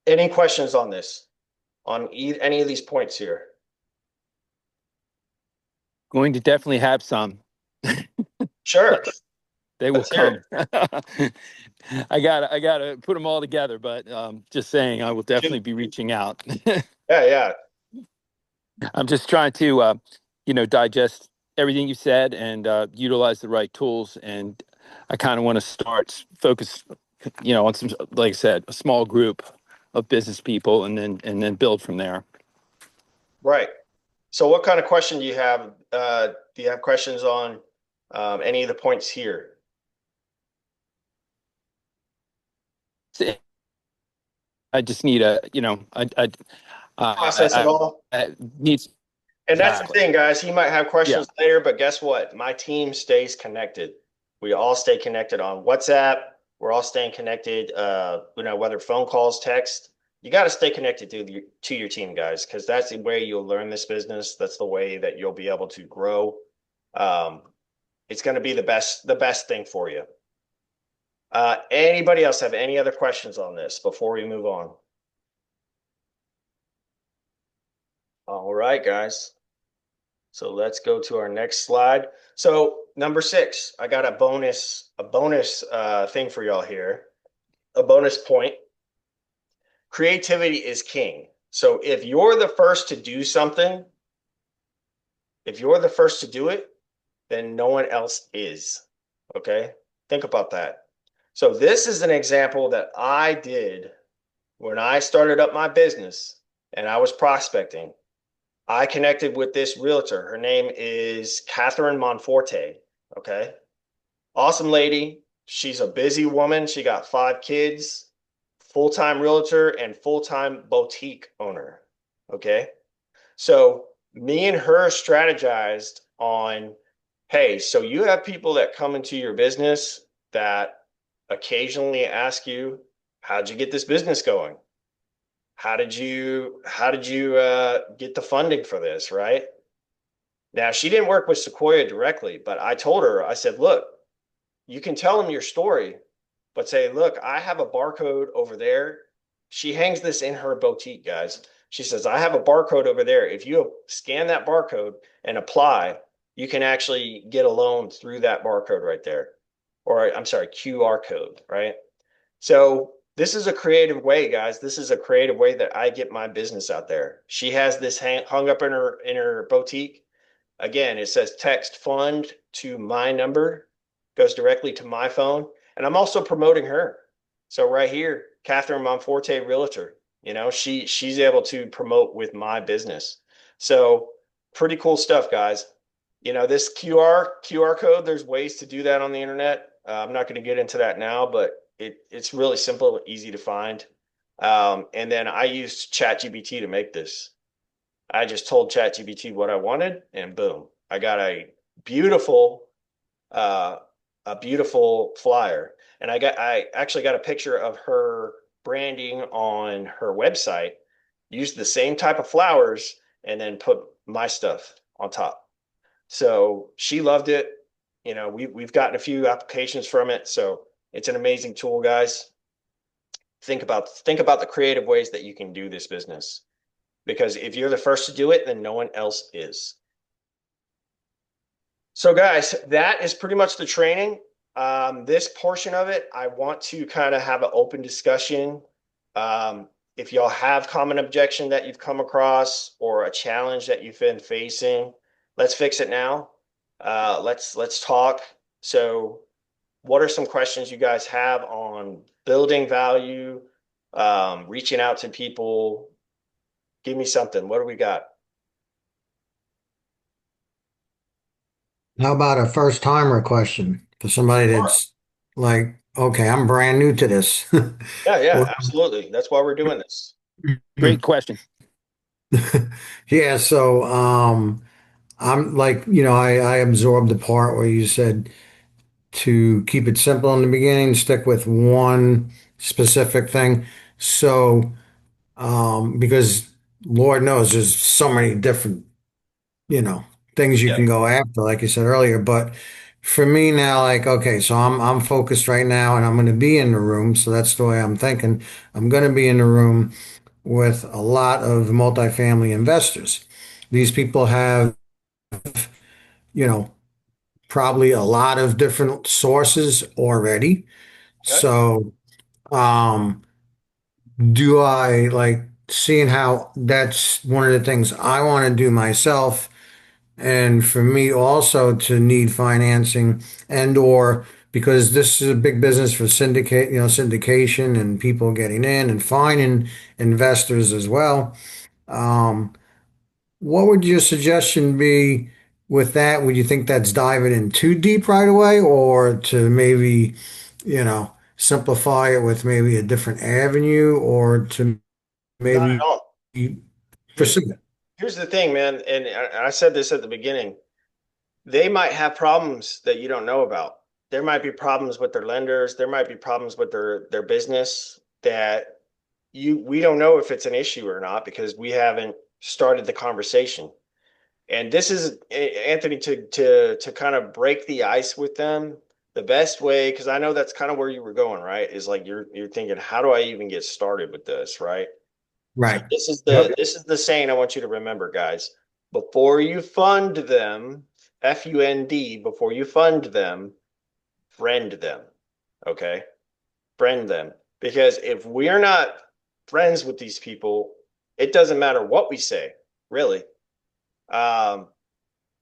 Any questions on this? On any of these points here? Going to definitely have some. Sure. They will come. I gotta put them all together, but just saying, I will definitely be reaching out. Yeah. I'm just trying to, digest everything you said and utilize the right tools. And I kind of want to focus, on some, like I said, a small group of business people, and then build from there. Right. So, what kind of question do you have? Do you have questions on any of the points here? I just need Process it all. Needs. And that's the thing, guys. He might have questions later, but guess what? My team stays connected. We all stay connected on WhatsApp. We're all staying connected. Whether phone calls, text. You got to stay connected to your team, guys, because that's the way you'll learn this business. That's the way that you'll be able to grow. It's going to be the best thing for you. Anybody else have any other questions on this before we move on? All right, guys. So let's go to our next slide. So number 6, I got a bonus thing for y'all here. A bonus point. Creativity is king. So if you're the first to do something, if you're the first to do it, then no one else is. Okay? Think about that. So this is an example that I did when I started up my business. and I was prospecting. I connected with this realtor. Her name is Catherine Monforte. Okay. Awesome lady. She's a busy woman. She got 5 kids, full-time realtor and full-time boutique owner. Okay. So me and her strategized on, hey, so you have people that come into your business that occasionally ask you, how'd you get this business going? How did you get the funding for this, right? Now she didn't work with Sequoia directly, but I told her, I said, look, you can tell them your story, but say, look, I have a barcode over there. She hangs this in her boutique, guys. She says, I have a barcode over there. If you scan that barcode and apply, you can actually get a loan through that barcode right there. Or I'm sorry, QR code, right? So this is a creative way, guys. This is a creative way that I get my business out there. She has this hung up in her boutique. Again, it says text fund to my number, goes directly to my phone. And I'm also promoting her. So right here, Catherine Monforte Realtor, she's able to promote with my business. So pretty cool stuff, guys. This QR code, there's ways to do that on the internet. I'm not going to get into that now, but it's really simple, easy to find. And then I used ChatGPT to make this. I just told ChatGPT what I wanted, and boom, I got beautiful, uh, a beautiful flyer. And I actually got a picture of her branding on her website, used the same type of flowers, and then put my stuff on top. So she loved it. We've gotten a few applications from it. So it's an amazing tool, guys. Think about the creative ways that you can do this business. Because if you're the first to do it, then no one else is. So guys, that is pretty much the training. This portion of it, I want to kind of have an open discussion. If y'all have common objection that you've come across or a challenge that you've been facing, let's fix it now. Let's talk. So what are some questions you guys have on building value, reaching out to people? Give me something. What do we got? How about a first timer question for somebody that's like, okay, I'm brand new to this. Yeah, Well, absolutely. That's why we're doing this. Great question. yeah, so I'm like, I absorbed the part where you said to keep it simple in the beginning, stick with one specific thing. So, because Lord knows there's so many different, you know, things you Yeah. can go after, like you said earlier. But for me now, like, okay, so I'm focused right now and I'm going to be in the room. So that's the way I'm thinking. I'm going to be in the room with a lot of multifamily investors. These people have, you know, probably a lot of different sources already. Okay. So, um, do I like seeing how that's one of the things I want to do myself? And for me also to need financing and or because this is a big business for syndication and people getting in and finding investors as well. Um, what would your suggestion be with that? Would you think that's diving in too deep right away, or to maybe, simplify it with maybe a different avenue, or to Not at maybe all. Here, pursue it? here's the thing, man. And I said this at the beginning. They might have problems that you don't know about. There might be problems with their lenders. There might be problems with their business that we don't know if it's an issue or not because we haven't started the conversation. And this is Anthony to kind of break the ice with them. The best way, because I know that's kind of where you were going, right? Is like you're thinking, how do I even get started with this, right? So Right. this is Yep. the saying I want you to remember, guys. Before you fund them, FUND, before you fund them, friend them. Okay? Friend them. Because if we're not friends with these people, it doesn't matter what we say, really. Um,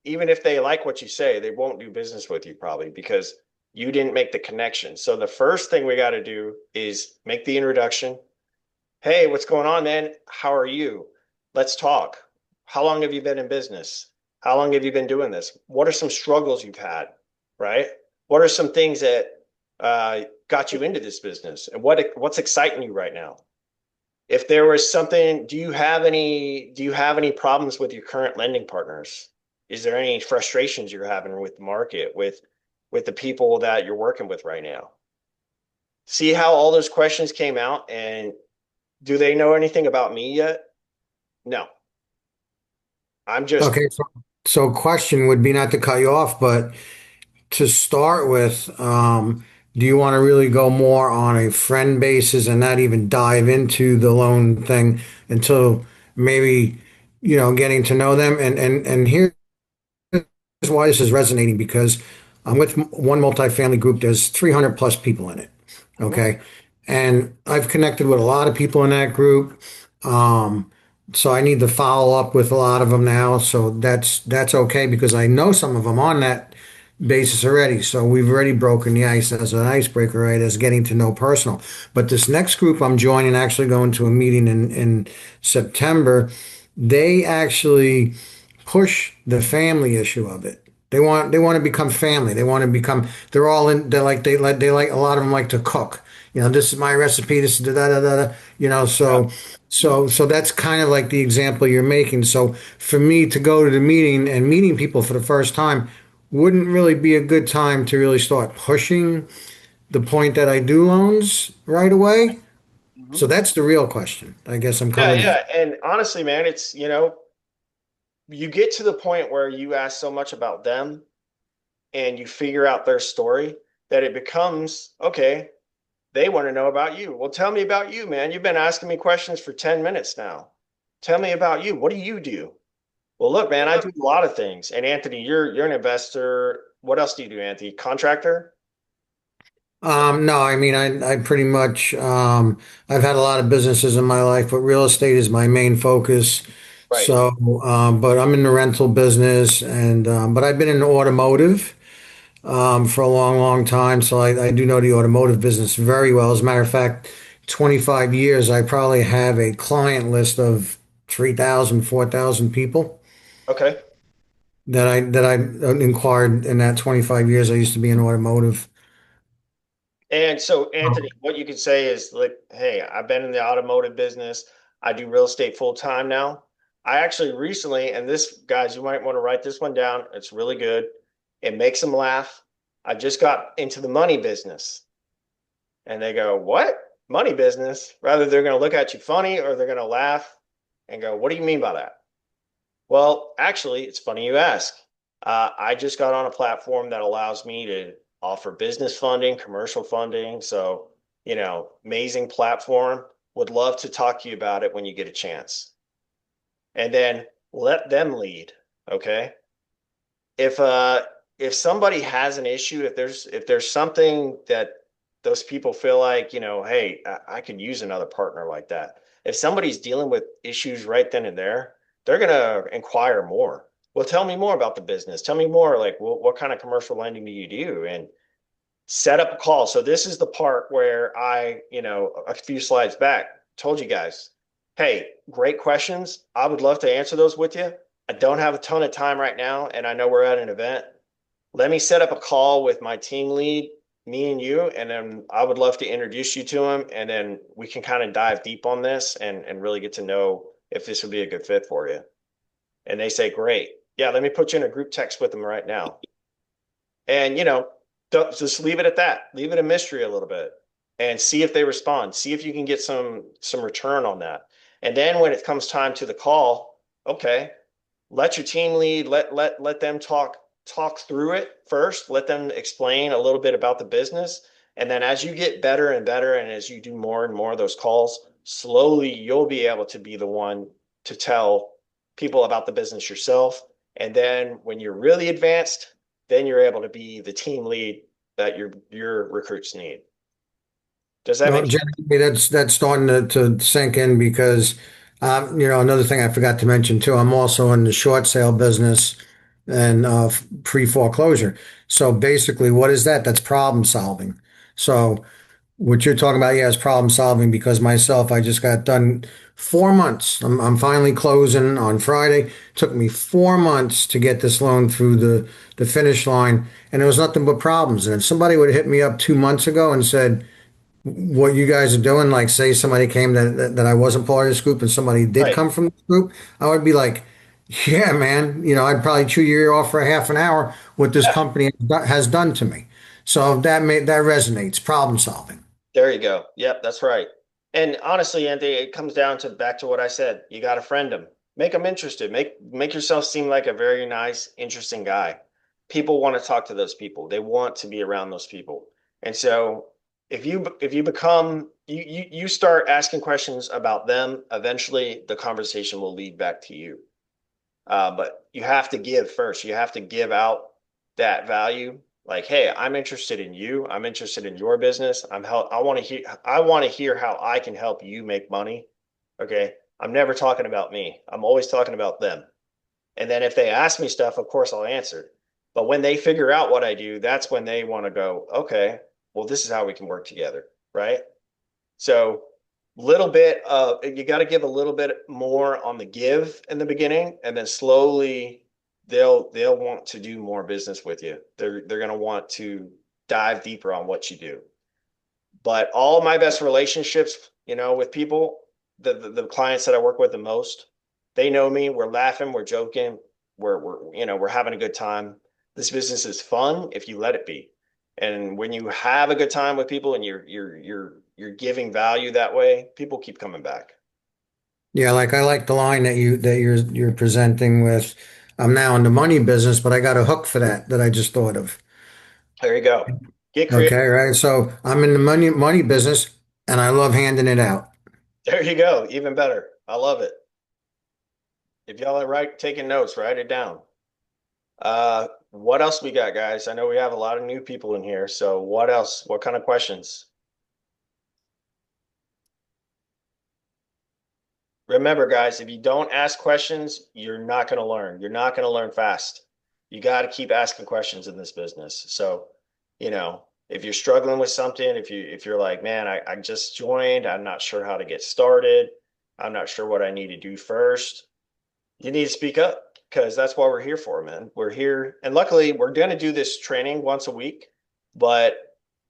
Even if they like what you say, they won't do business with you probably because you didn't make the connection. So the first thing we got to do is make the introduction. Hey, what's going on, man? How are you? Let's talk. How long have you been in business? How long have you been doing this? What are some struggles you've had, right? What are some things that got you into this business, and what's exciting you right now? If there was something, do you have any problems with your current lending partners? Is there any frustrations you're having with the market, with the people that you're working with right now? See how all those questions came out, and do they know anything about me yet? No. I'm just Okay, so question would be not to cut you off, but to start with, do you want to really go more on a friend basis and not even dive into the loan thing until maybe, getting to know them? And here's why this is resonating because I'm with one multifamily group. There's 300 plus people in it. mhm. Okay. And I've connected with a lot of people in that group. Um, so I need to follow up with a lot of them now. So that's okay because I know some of them on that basis already. So we've already broken the ice as an icebreaker, right? As getting to know personal. But this next group I'm joining, actually going to a meeting in September, they actually push the family issue of it. They want to become family. They want to become. They're all in. They like a lot of them like to cook. This is my recipe. This is da da da da. Yeah. So that's kind of like the example you're making. So for me to go to the meeting and meeting people for the first time wouldn't really be a good time to really start pushing the point that I do loans right away. Mhm. So that's the real question. I guess I'm Yeah, coming at. yeah. And honestly, man, it's, you get to the point where you ask so much about them and you figure out their story that it becomes, okay, they want to know about you. Well, tell me about you, man. You've been asking me questions for 10 minutes now. Tell me about you. What do you do? Well, look, man, I do a lot of things. And Anthony, you're an investor. What else do you do, Anthony? Contractor? No, I mean, I pretty much, I've had a lot of businesses in my life, but real estate is my main focus. Right. So, but I'm in the rental business but I've been in automotive, for a long, long time. So I do know the automotive business very well. As a matter of fact, 25 years, I probably have a client list of 3,000, 4,000 people Okay. that I inquired in that 25 years I used to be in automotive. And so, Anthony, what you could say is like, hey, I've been in the automotive business. I do real estate full time now. I actually recently, and this, guys, you might want to write this one down. It's really good. It makes them laugh. I just got into the money business. And they go, what? Money business? Rather, they're going to look at you funny or they're going to laugh and go, what do you mean by that? Well, actually, it's funny you ask. I just got on a platform that allows me to offer business funding, commercial funding. So, amazing platform. Would love to talk to you about it when you get a chance. And then let them lead. Okay. If somebody has an issue, if there's something that those people feel like, hey, I could use another partner like that. If somebody's dealing with issues right then and there, they're gonna inquire more. Well, tell me more about the business. Tell me more, like what kind of commercial lending do you do? And set up a call. So this is the part where a few slides back told you guys, hey, great questions. I would love to answer those with you. I don't have a ton of time right now, and I know we're at an event. Let me set up a call with my team lead, me and you, and then I would love to introduce you to him, and then we can kind of dive deep on this and really get to know if this would be a good fit for you. And they say, great. Yeah, let me put you in a group text with them right now. And don't just leave it at that. Leave it a mystery a little bit and see if they respond. See if you can get some return on that. And then when it comes time to the call, okay, let your team lead, let them talk through it first. Let them explain a little bit about the business. And then as you get better and better, and as you do more and more of those calls, slowly you'll be able to be the one to tell people about the business yourself. And then when you're really advanced, then you're able to be the team lead that your recruits need. Does that No, make sense? Jeremy, that's starting to sink in because, another thing I forgot to mention too, I'm also in the short sale business and pre-foreclosure. So basically, what is that? That's problem solving. So what you're talking about, yeah, is problem solving because myself, I just got done 4 months. I'm finally closing on Friday. Took me 4 months to get this loan through the finish line, and it was nothing but problems. And if somebody would have hit me up 2 months ago and said, what you guys are doing, like say somebody came that I wasn't part of this group and somebody did Right. come from this group, I would be like, yeah, man, I'd probably chew your ear off for a half an hour what this Yeah. company has done to me. So that resonates, problem solving. There you go. Yep, that's right. And honestly, Anthony, it comes down to back to what I said. You got to friend them, make them interested, make yourself seem like a very nice, interesting guy. People want to talk to those people. They want to be around those people. And so if you become you start asking questions about them, eventually the conversation will lead back to you. But you have to give first. You have to give out that value. Like, hey, I'm interested in you. I'm interested in your business. I want to hear. I want to hear how I can help you make money. Okay. I'm never talking about me. I'm always talking about them. And then if they ask me stuff, of course I'll answer. But when they figure out what I do, that's when they want to go, okay, well, this is how we can work together. Right. So little bit of you got to give a little bit more on the give in the beginning, and then slowly they'll want to do more business with you. They're going to want to dive deeper on what you do. But all my best relationships, with people, the clients that I work with the most, they know me. We're laughing, we're joking, we're having a good time. This business is fun if you let it be. And when you have a good time with people and you're giving value that way, people keep coming back. Yeah, like I like the line that you're presenting with. I'm now in the money business, but I got a hook for that I just thought of. There you go. Get creative. Okay, right. So I'm in the money business, and I love handing it out. There you go. Even better. I love it. If y'all are taking notes, write it down. What else we got, guys? I know we have a lot of new people in here. So what else? What kind of questions? Remember, guys, if you don't ask questions, you're not going to learn. You're not going to learn fast. You got to keep asking questions in this business. So, if you're struggling with something, if you're like, man, I just joined, I'm not sure how to get started, I'm not sure what I need to do first, you need to speak up because that's what we're here for, man. We're here, and luckily, we're going to do this training once a week, but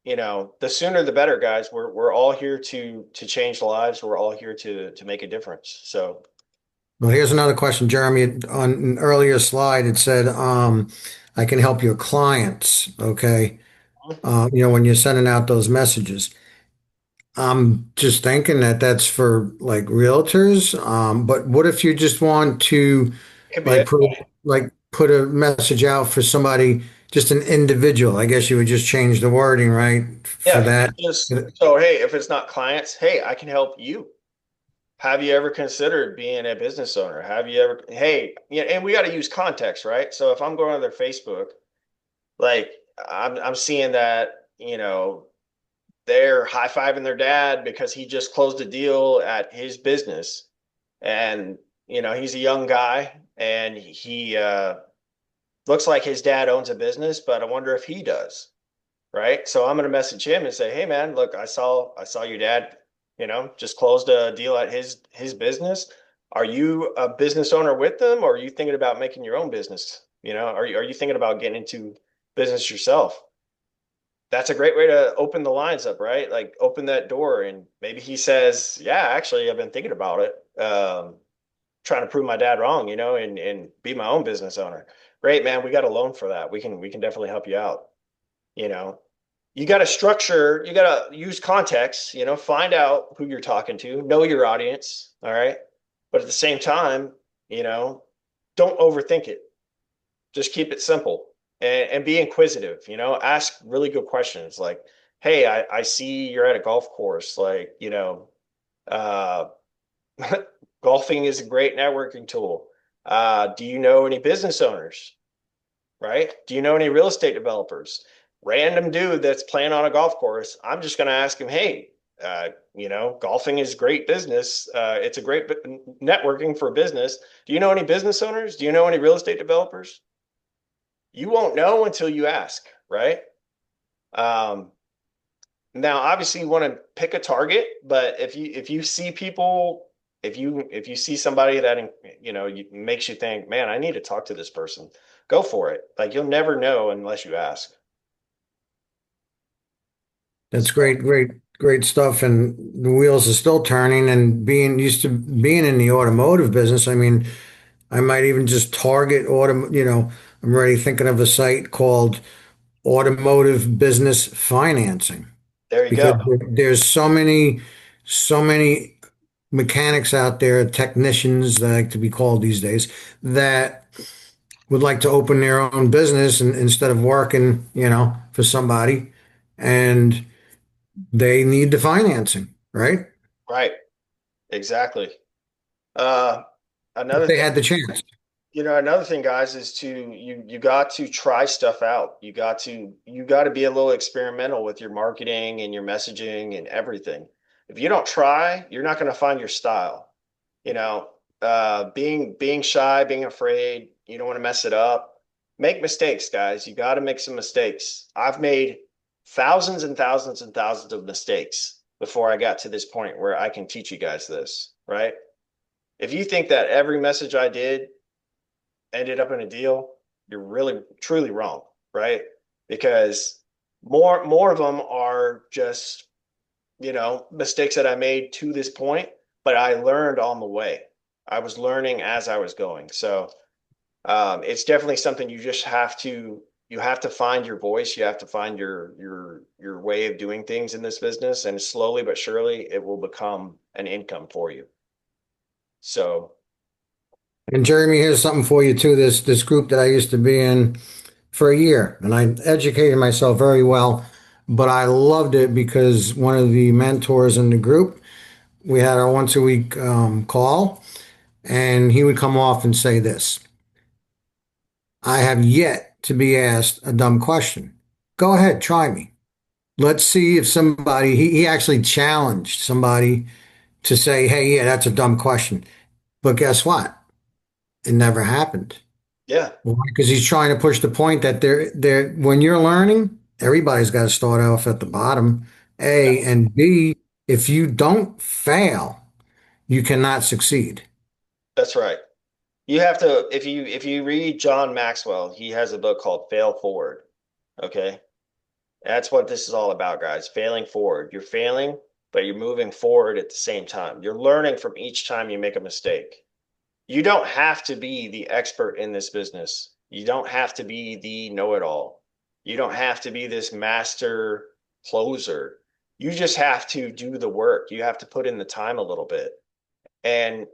the sooner the better, guys. We're all here to change lives. We're all here to make a difference. So, Well, here's another question, Jeremy. On an earlier slide, it said, I can help your clients. Okay. When you're sending out those messages. I'm just thinking that that's for like realtors. But what if you just want to it could be like it. put a message out for somebody, just an individual? I guess you would just change the wording, right? For Yeah, that. hey, if it's not clients, hey, I can help you. Have you ever considered being a business owner? Have you ever, hey, and we got to use context, right? So if I'm going on their Facebook, like I'm seeing that, they're high-fiving their dad because he just closed a deal at his business. And, he's a young guy and he looks like his dad owns a business, but I wonder if he does. Right. So I'm going to message him and say, hey, man, look, I saw your dad, just closed a deal at his business. Are you a business owner with them, or are you thinking about making your own business? Are you thinking about getting into business yourself? That's a great way to open the lines up, right? Like open that door. And maybe he says, yeah, actually, I've been thinking about it. Trying to prove my dad wrong, and be my own business owner. Great, man. We got a loan for that. We can definitely help you out. You know, you got to structure, you got to use context, find out who you're talking to, know your audience. All right. But at the same time, you know, don't overthink it. Just keep it simple and be inquisitive, ask really good questions like, hey, I see you're at a golf course. Like, uh, golfing is a great networking tool. Do you know any business owners? Right? Do you know any real estate developers? Random dude that's playing on a golf course. I'm just going to ask him, hey, golfing is great business. It's a great networking for business. Do you know any business owners? Do you know any real estate developers? You won't know until you ask, right? Um, Now, obviously, you want to pick a target, but if you see people, if you see somebody that makes you think, man, I need to talk to this person, go for it. Like you'll never know unless you ask. That's So great stuff. And the wheels are still turning. And being used to being in the automotive business, I mean, I might even just target I'm already thinking of a site called Automotive Business Financing there you because go. there's so many mechanics out there, technicians that like to be called these days, that would like to open their own business and instead of working, for somebody, and they need the financing, right? Right. Exactly. Uh, If another they thing, had the chance. another thing, guys, is you got to try stuff out. You got to be a little experimental with your marketing and your messaging and everything. If you don't try, you're not going to find your style. You know, being shy, being afraid, you don't want to mess it up. Make mistakes, guys. You got to make some mistakes. I've made thousands and thousands and thousands of mistakes before I got to this point where I can teach you guys this, right? If you think that every message I did ended up in a deal, you're really truly wrong, right? Because more of them are just, mistakes that I made to this point, but I learned on the way. I was learning as I was going. So it's definitely something you have to find your voice. You have to find your way of doing things in this business, and slowly but surely it will become an income for you. So And Jeremy, here's something for you too. This group that I used to be in for a year, and I educated myself very well, but I loved it because one of the mentors in the group, we had our once a week call, and he would come off and say this: I have yet to be asked a dumb question. Go ahead, try me. Let's see if he actually challenged somebody to say, hey, yeah, that's a dumb question. But guess what? It never happened. yeah, Why? Because he's trying to push the point that when you're learning, everybody's got to start off at the bottom. yeah, A and B, if you don't fail, you cannot succeed. that's right. You have to if you read John Maxwell, he has a book called Fail Forward. Okay. That's what this is all about, guys. Failing forward. You're failing, but you're moving forward at the same time. You're learning from each time you make a mistake. You don't have to be the expert in this business. You don't have to be the know-it-all. You don't have to be this master closer. You just have to do the work. You have to put in the time a little bit. And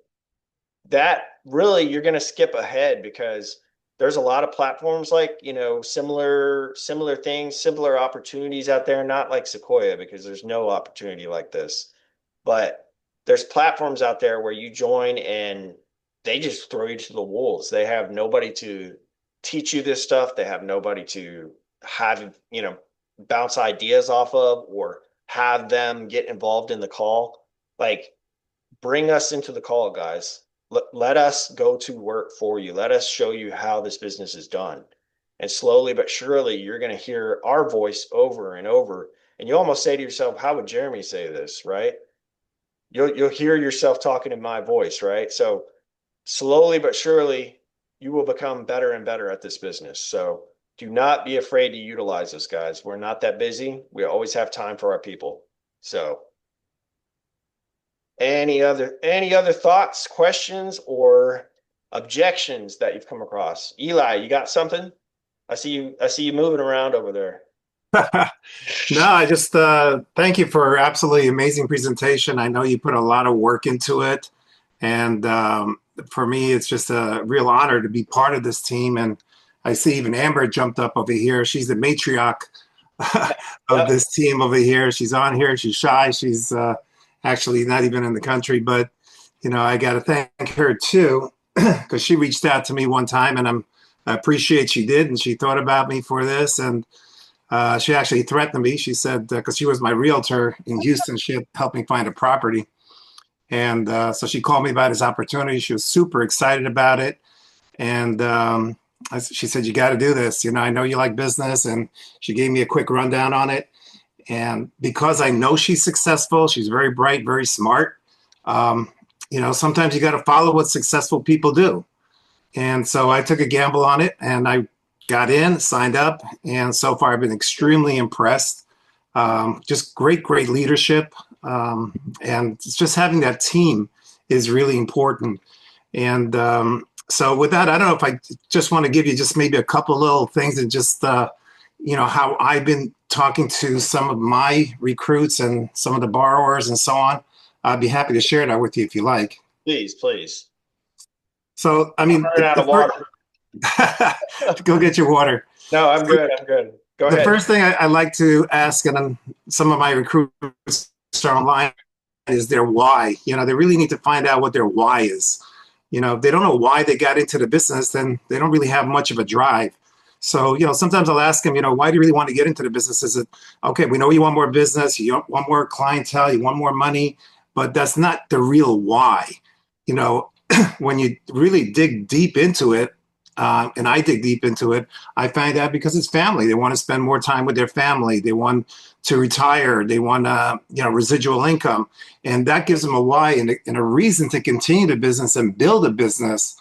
that really you're going to skip ahead because there's a lot of platforms like similar things, similar opportunities out there, not like Sequoia because there's no opportunity like this, but there's platforms out there where you join and they just throw you to the wolves. They have nobody to teach you this stuff. They have nobody to have bounce ideas off of or have them get involved in the call. Like, bring us into the call, guys. Let us go to work for you. Let us show you how this business is done. And slowly but surely, you're going to hear our voice over and over. And you almost say to yourself, how would Jeremy say this, right? You'll hear yourself talking in my voice, right? So slowly but surely, you will become better and better at this business. So do not be afraid to utilize us, guys. We're not that busy. We always have time for our people. So any other thoughts, questions, or objections that you've come across? Eli, you got something? I see you moving around over there. No, I just thank you for absolutely amazing presentation. I know you put a lot of work into it, and for me, it's just a real honor to be part of this team. And I see even Amber jumped up over here. She's the matriarch of Yep. this team over here. She's on here. She's shy. She's actually not even in the country, but I got to thank her too because she reached out to me one time, and I appreciate she did, and she thought about me for this, and she actually threatened me. She said, because she was my realtor in Houston, she had helped me find a property. And so she called me about this opportunity. She was super excited about it. And she said, you got to do this. I know you like business. And she gave me a quick rundown on it. And because I know she's successful, she's very bright, very smart. You know, sometimes you got to follow what successful people do. And so I took a gamble on it and I got in, signed up. And so far I've been extremely impressed. Just great leadership. And just having that team is really important. And so with that, I don't know if I just want to give you just maybe a couple little things and just, you know, how I've been talking to some of my recruits and some of the borrowers and so on. I'd be happy to share that with you if you like. Please, please. So, I mean, I'm running out of water. Go get your water. No, I'm good. I'm good. Go ahead. The first thing I like to ask, and some of my recruits are online, is their why. You know, they really need to find out what their why is. You know, if they don't know why they got into the business, then they don't really have much of a drive. So, you know, sometimes I'll ask them, you know, why do you really want to get into the business? Is it, okay, we know you want more business, you want more clientele, you want more money, but that's not the real why. You know, when you really dig deep into it, and I dig deep into it, I find out because it's family. They want to spend more time with their family. They want to retire. They want, you know, residual income. And that gives them a why and a reason to continue the business and build a business,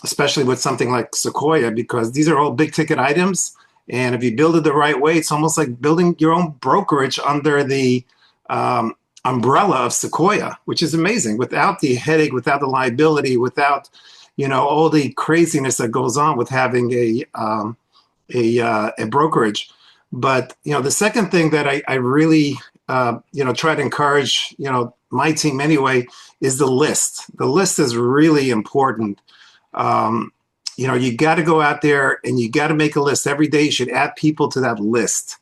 especially with something like Sequoia, because these are all big ticket items. And if you build it the right way, it's almost like building your own brokerage under the umbrella of Sequoia, which is amazing, without the headache, without the liability, without, you know, all the craziness that goes on with having a brokerage. But, you know, the second thing that I really, you know, try to encourage, you know, my team anyway, is the list. The list is really important. You know, you got to go out there and you got to make a list. Every day you should add people to that list,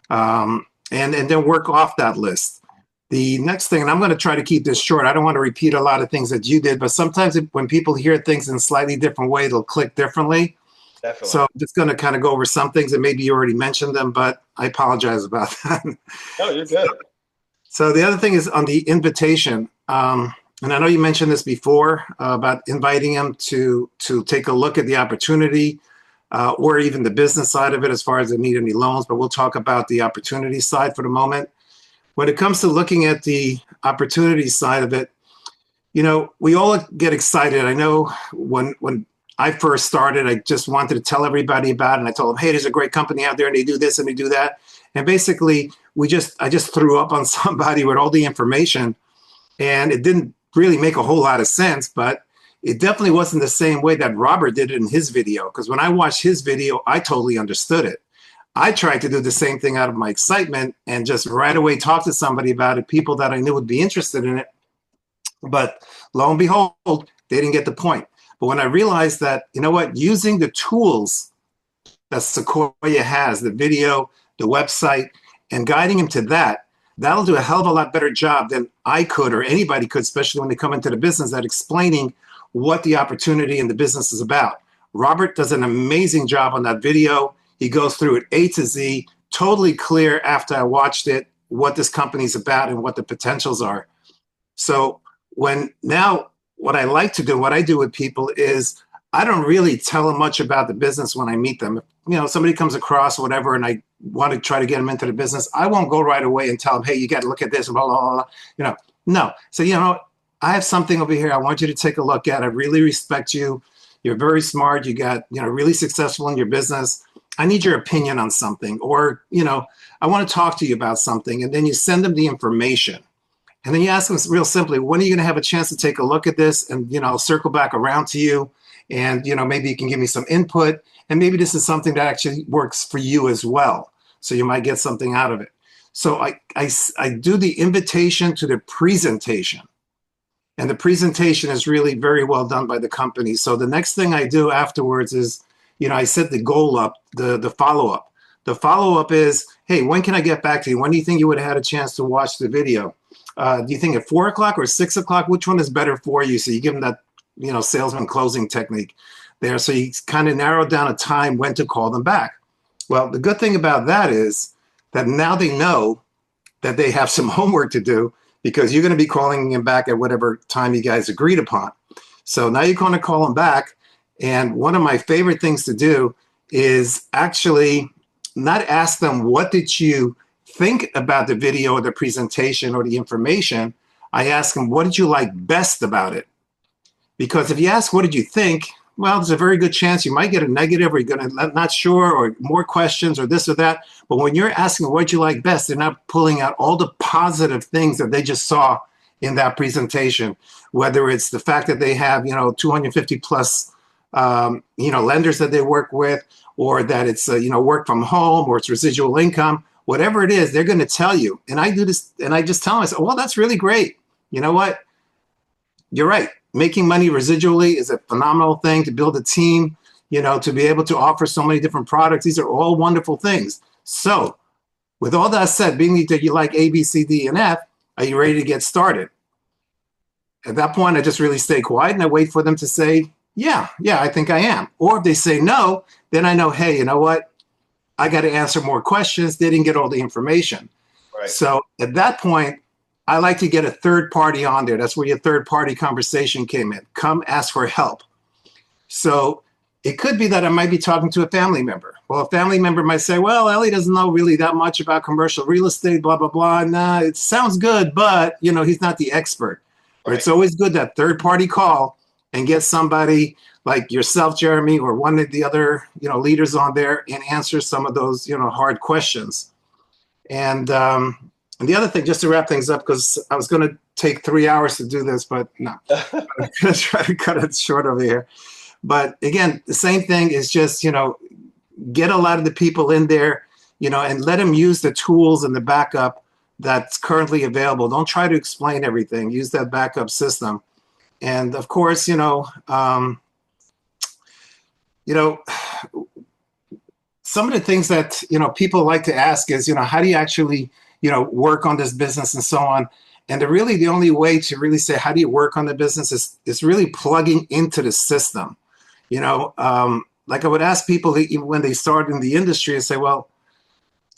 and then work off that list. The next thing, and I'm going to try to keep this short. I don't want to repeat a lot of things that you did, but sometimes when people hear things in a slightly different way, they'll click differently. Definitely. So I'm just going to kind of go over some things, and maybe you already mentioned them, but I apologize about that. No, you're good. So the other thing is on the invitation. And I know you mentioned this before about inviting them to take a look at the opportunity or even the business side of it as far as they need any loans, but we'll talk about the opportunity side for the moment. When it comes to looking at the opportunity side of it, you know, we all get excited. I know when I first started, I just wanted to tell everybody about it. And I told them, hey, there's a great company out there and they do this and they do that. And basically, I just threw up on somebody with all the information, and it didn't really make a whole lot of sense, but it definitely wasn't the same way that Robert did it in his video. Because when I watched his video, I totally understood it. I tried to do the same thing out of my excitement and just right away talk to somebody about it, people that I knew would be interested in it. But lo and behold, they didn't get the point. But when I realized that, you know what, using the tools that Sequoia has, the video, the website, and guiding them to that, that'll do a hell of a lot better job than I could or anybody could, especially when they come into the business, at explaining what the opportunity in the business is about. Robert does an amazing job on that video. He goes through it A to Z, totally clear after I watched it, what this company's about and what the potentials are. So what I like to do, what I do with people is I don't really tell them much about the business when I meet them. If, you know, somebody comes across or whatever and I want to try to get them into the business, I won't go right away and tell them, hey, you got to look at this, blah, blah, blah, blah. You know, no. So, you know, I have something over here I want you to take a look at. I really respect you. You're very smart. You got, you know, really successful in your business. I need your opinion on something, or, you know, I want to talk to you about something. And then you send them the information. And then you ask them real simply, when are you going to have a chance to take a look at this? And, you know, I'll circle back around to you. And, you know, maybe you can give me some input. And maybe this is something that actually works for you as well. So you might get something out of it. So I do the invitation to the presentation. And the presentation is really very well done by the company. So the next thing I do afterwards is, you know, I set the goal up, the follow-up. The follow-up is, hey, when can I get back to you? When do you think you would have had a chance to watch the video? Do you think at 4 o'clock or 6 o'clock? Which one is better for you? So you give them that, you know, salesman closing technique there. So you kind of narrow down a time when to call them back. Well, the good thing about that is that now they know that they have some homework to do, because you're going to be calling them back at whatever time you guys agreed upon. So now you're going to call them back. And one of my favorite things to do is actually not ask them, what did you think about the video or the presentation or the information, I ask them, what did you like best about it? Because if you ask, what did you think? Well, there's a very good chance you might get a negative, or you're going to not sure, or more questions, or this or that. But when you're asking what you like best, they're not pulling out all the positive things that they just saw in that presentation. Whether it's the fact that they have 250 plus lenders that they work with, or that it's work from home, or it's residual income, whatever it is, they're going to tell you. And I do this, and I just tell them, I say, well, that's really great. You know what? You're right. Making money residually is a phenomenal thing to build a team, to be able to offer so many different products. These are all wonderful things. So with all that said, being that you like A, B, C, D, and F, are you ready to get started? At that point, I just really stay quiet and I wait for them to say, yeah, I think I am. Or if they say no, then I know, hey, you know what? I got to answer more questions. They didn't get all the information. Right. So at that point, I like to get a third party on there. That's where your third party conversation came in. Come ask for help. So it could be that I might be talking to a family member. Well, a family member might say, well, Ellie doesn't know really that much about commercial real estate, blah, blah, blah. Nah, it sounds good, but, he's not the expert. Right. It's always good that third party call and get somebody like yourself, Jeremy, or one of the other, leaders on there and answer some of those, hard questions. And the other thing, just to wrap things up, because I was going to take 3 hours to do this, but no, I'm going to try to cut it short over here. But again, the same thing is just, get a lot of the people in there, and let them use the tools and the backup that's currently available. Don't try to explain everything. Use that backup system. And of course, some of the things that, people like to ask is, how do you actually, work on this business and so on. And the only way to really say, how do you work on the business is really plugging into the system. Like I would ask people when they start in the industry and say, well,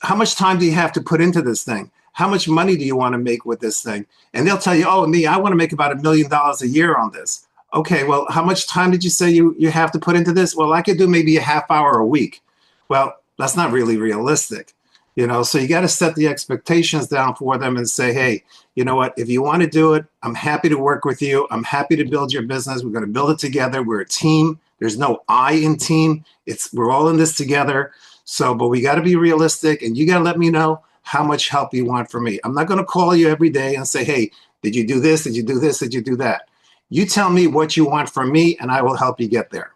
how much time do you have to put into this thing? How much money do you want to make with this thing? And they'll tell you, oh, I want to make about $1 million a year on this. Okay, well, how much time did you say you have to put into this? Well, I could do maybe a half hour a week. Well, that's not really realistic. So you got to set the expectations down for them and say, hey, you know what, if you want to do it, I'm happy to work with you. I'm happy to build your business. We're going to build it together. We're a team. There's no I in team. We're all in this together. So, but we got to be realistic, and you got to let me know how much help you want from me. I'm not going to call you every day and say, hey, did you do this? Did you do this? Did you do that? You tell me what you want from me, and I will help you get there.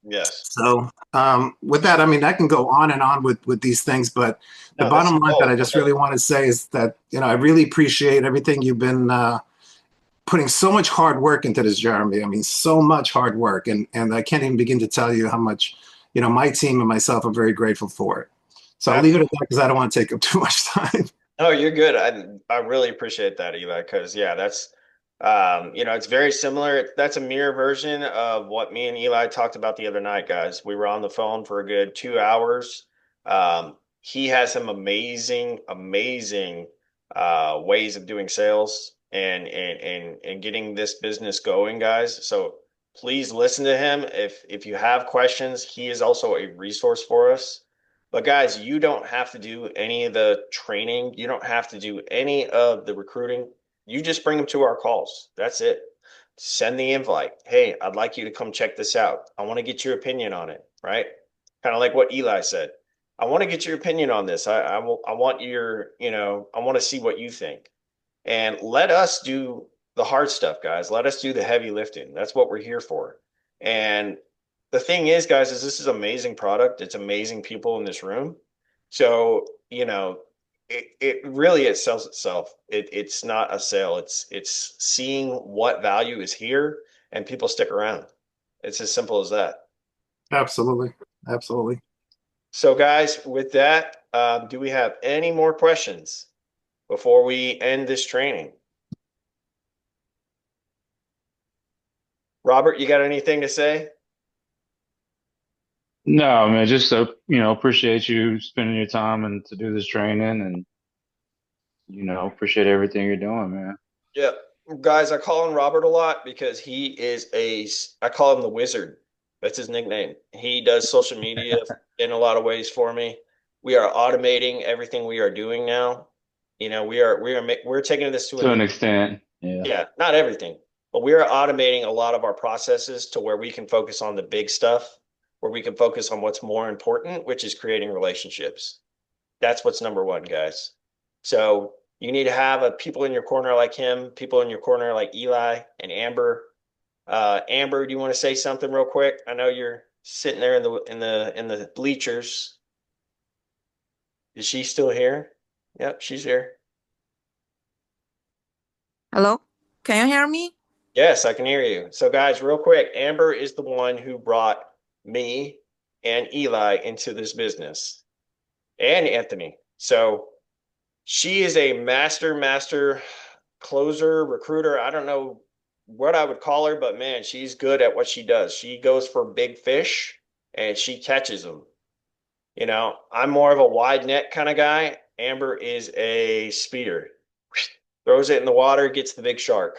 Yes. So with that, I can go on and on with these things, but the bottom line that I just really want to say is that, I really appreciate everything you've been putting so much hard work into this, Jeremy. So much hard work. And I can't even begin to tell you how much, my team and myself are very grateful for it. So I'll leave it at that because I don't want to take up too much time. Oh, you're good. I really appreciate that, Eli, because that's it's very similar. That's a mirror version of what me and Eli talked about the other night, guys. We were on the phone for a good 2 hours. He has some amazing ways of doing sales and getting this business going, guys. So please listen to him. If you have questions, he is also a resource for us. But guys, you don't have to do any of the training. You don't have to do any of the recruiting. You just bring them to our calls. That's it. Send the invite. Hey, I'd like you to come check this out. I want to get your opinion on it, right? Kind of like what Eli said. I want to get your opinion on this. I want I want to see what you think. And let us do the hard stuff, guys. Let us do the heavy lifting. That's what we're here for. And the thing is, guys, is this is amazing product. It's amazing people in this room. So, it really, it sells itself. It's not a sale. It's seeing what value is here and people stick around. It's as simple as that. Absolutely. So guys, with that, do we have any more questions before we end this training? Robert, you got anything to say? No, man, just appreciate you spending your time and to do this training, and appreciate everything you're doing, man. Yeah, guys, I call him Robert a lot because I call him the wizard. That's his nickname. He does social media in a lot of ways for me. We are automating everything we are doing now. You know, we're taking this to a To new, an extent. Yeah. yeah, not everything, but we are automating a lot of our processes to where we can focus on the big stuff, where we can focus on what's more important, which is creating relationships. That's what's number one, guys. So you need to have people in your corner like him, people in your corner like Eli and Amber. Amber, do you want to say something real quick? I know you're sitting there in the bleachers. Is she still here? Yep, she's here. Hello, can you hear me? Yes, I can hear you. So, guys, real quick, Amber is the one who brought me and Eli into this business, and Anthony. So she is a master closer, recruiter. I don't know what I would call her, but man, she's good at what she does. She goes for big fish and she catches them. You know, I'm more of a wide net kind of guy. Amber is a speeder. Throws it in the water, gets the big shark.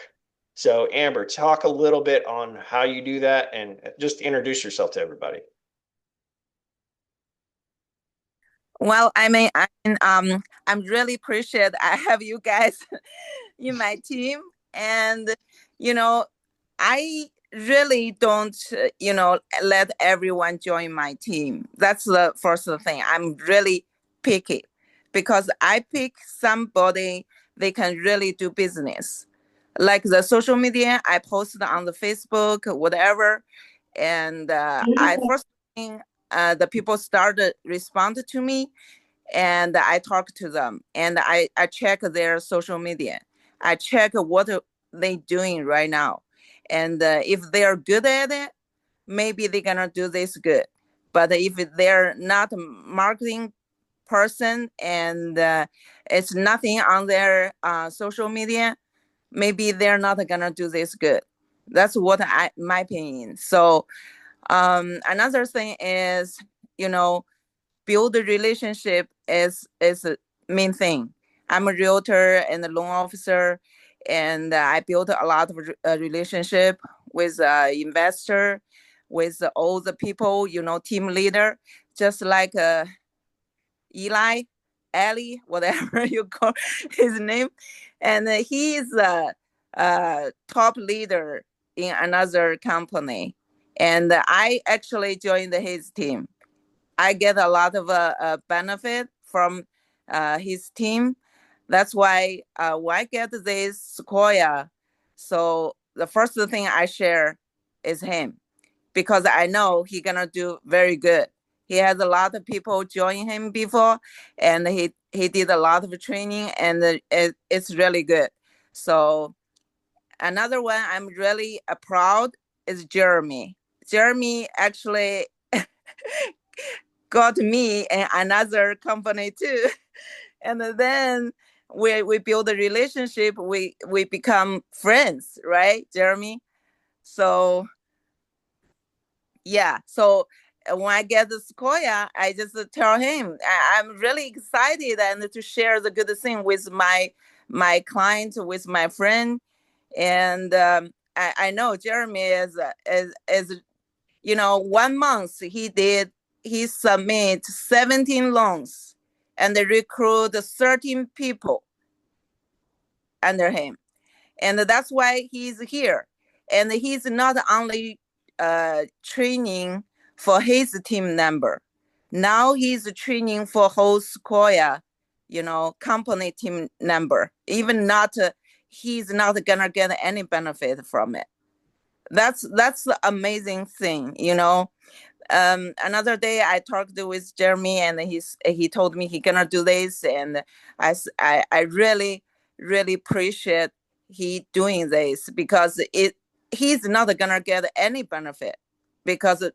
So, Amber, talk a little bit on how you do that and just introduce yourself to everybody. Well, I'm really appreciate I have you guys in my team, and you know, I really don't, let everyone join my team. That's the first thing. I'm really picky because I pick somebody they can really do business. Like the social media, I posted on the Facebook, whatever, and I first thing the people started respond to me, and I talk to them, and I check their social media. I check what they doing right now, and if they are good at it, maybe they're gonna do this good. But if they're not a marketing person and it's nothing on their social media, maybe they're not gonna do this good. That's what my opinion. So another thing is, you know, build a relationship is a main thing. I'm a realtor and a loan officer, and I built a lot of relationship with investor, with all the people, team leader, just like Eli, Ali, whatever you call his name, and he is a top leader in another company, and I actually joined his team. I get a lot of benefit from his team. That's why when I get this Sequoia, so the first thing I share is him because I know he gonna do very good. He has a lot of people join him before, and he did a lot of training, and it's really good. So another one I'm really proud is Jeremy. Jeremy actually got me in another company too. And then we build a relationship. We become friends, right, Jeremy? So yeah. So when I get the Sequoia, I just tell him I'm really excited and to share the good thing with my client, with my friend. And I know Jeremy is 1 month he submit 17 loans and they recruit 13 people under him. And that's why he's here. And he's not only training for his team member. Now he's training for whole Sequoia, company team member. Even not, he's not gonna get any benefit from it. That's the amazing thing. Another day I talked with Jeremy and he told me he gonna do this, and I really appreciate he doing this because he's not gonna get any benefit because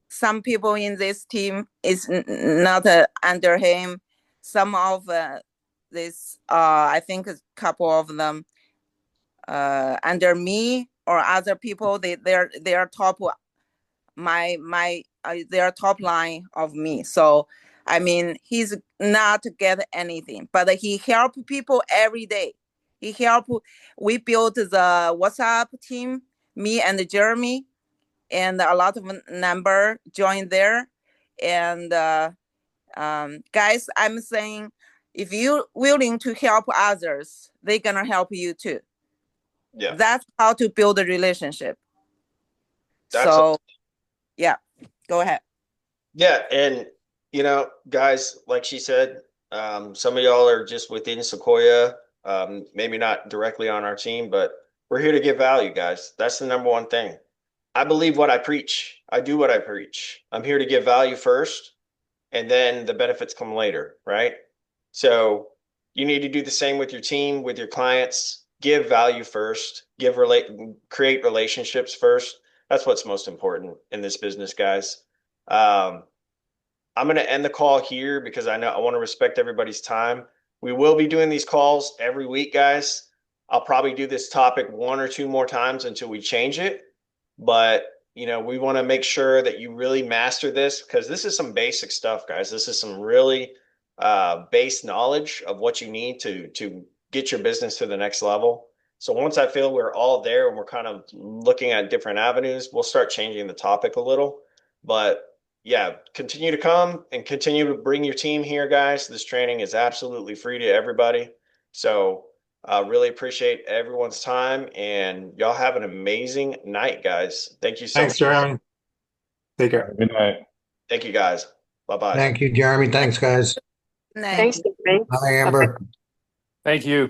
some people in this team is not under him. Some of this I think a couple of them under me or other people they're top their top line of me. So I mean he's not get anything, but he help people every day. We built the WhatsApp team, me and Jeremy, and a lot of number joined there. And Guys, I'm saying if you're willing to help others, they're gonna help you too. Yeah. That's how to build a relationship. Yeah, go ahead. Yeah, and guys, like she said, some of y'all are just within Sequoia, maybe not directly on our team, but we're here to give value, guys. That's the number one thing. I believe what I preach. I do what I preach. I'm here to give value first, and then the benefits come later, right? So you need to do the same with your team, with your clients. Give value first. Create relationships first. That's what's most important in this business, guys. I'm going to end the call here because I know I want to respect everybody's time. We will be doing these calls every week, guys. I'll probably do this topic one or two more times until we change it. But, we want to make sure that you really master this because this is some basic stuff, guys. This is some really base knowledge of what you need to get your business to the next level. So once I feel we're all there and we're kind of looking at different avenues, we'll start changing the topic a little. But yeah, continue to come and continue to bring your team here, guys. This training is absolutely free to everybody. So really appreciate everyone's time and y'all have an amazing night, guys. Thank you so Thanks, much. Jeremy. Take care. Good night. Thank you, guys. Bye-bye. Thank you, Jeremy. Thanks, guys. Night. Thanks, Jeremy. Bye, Amber. Thank you.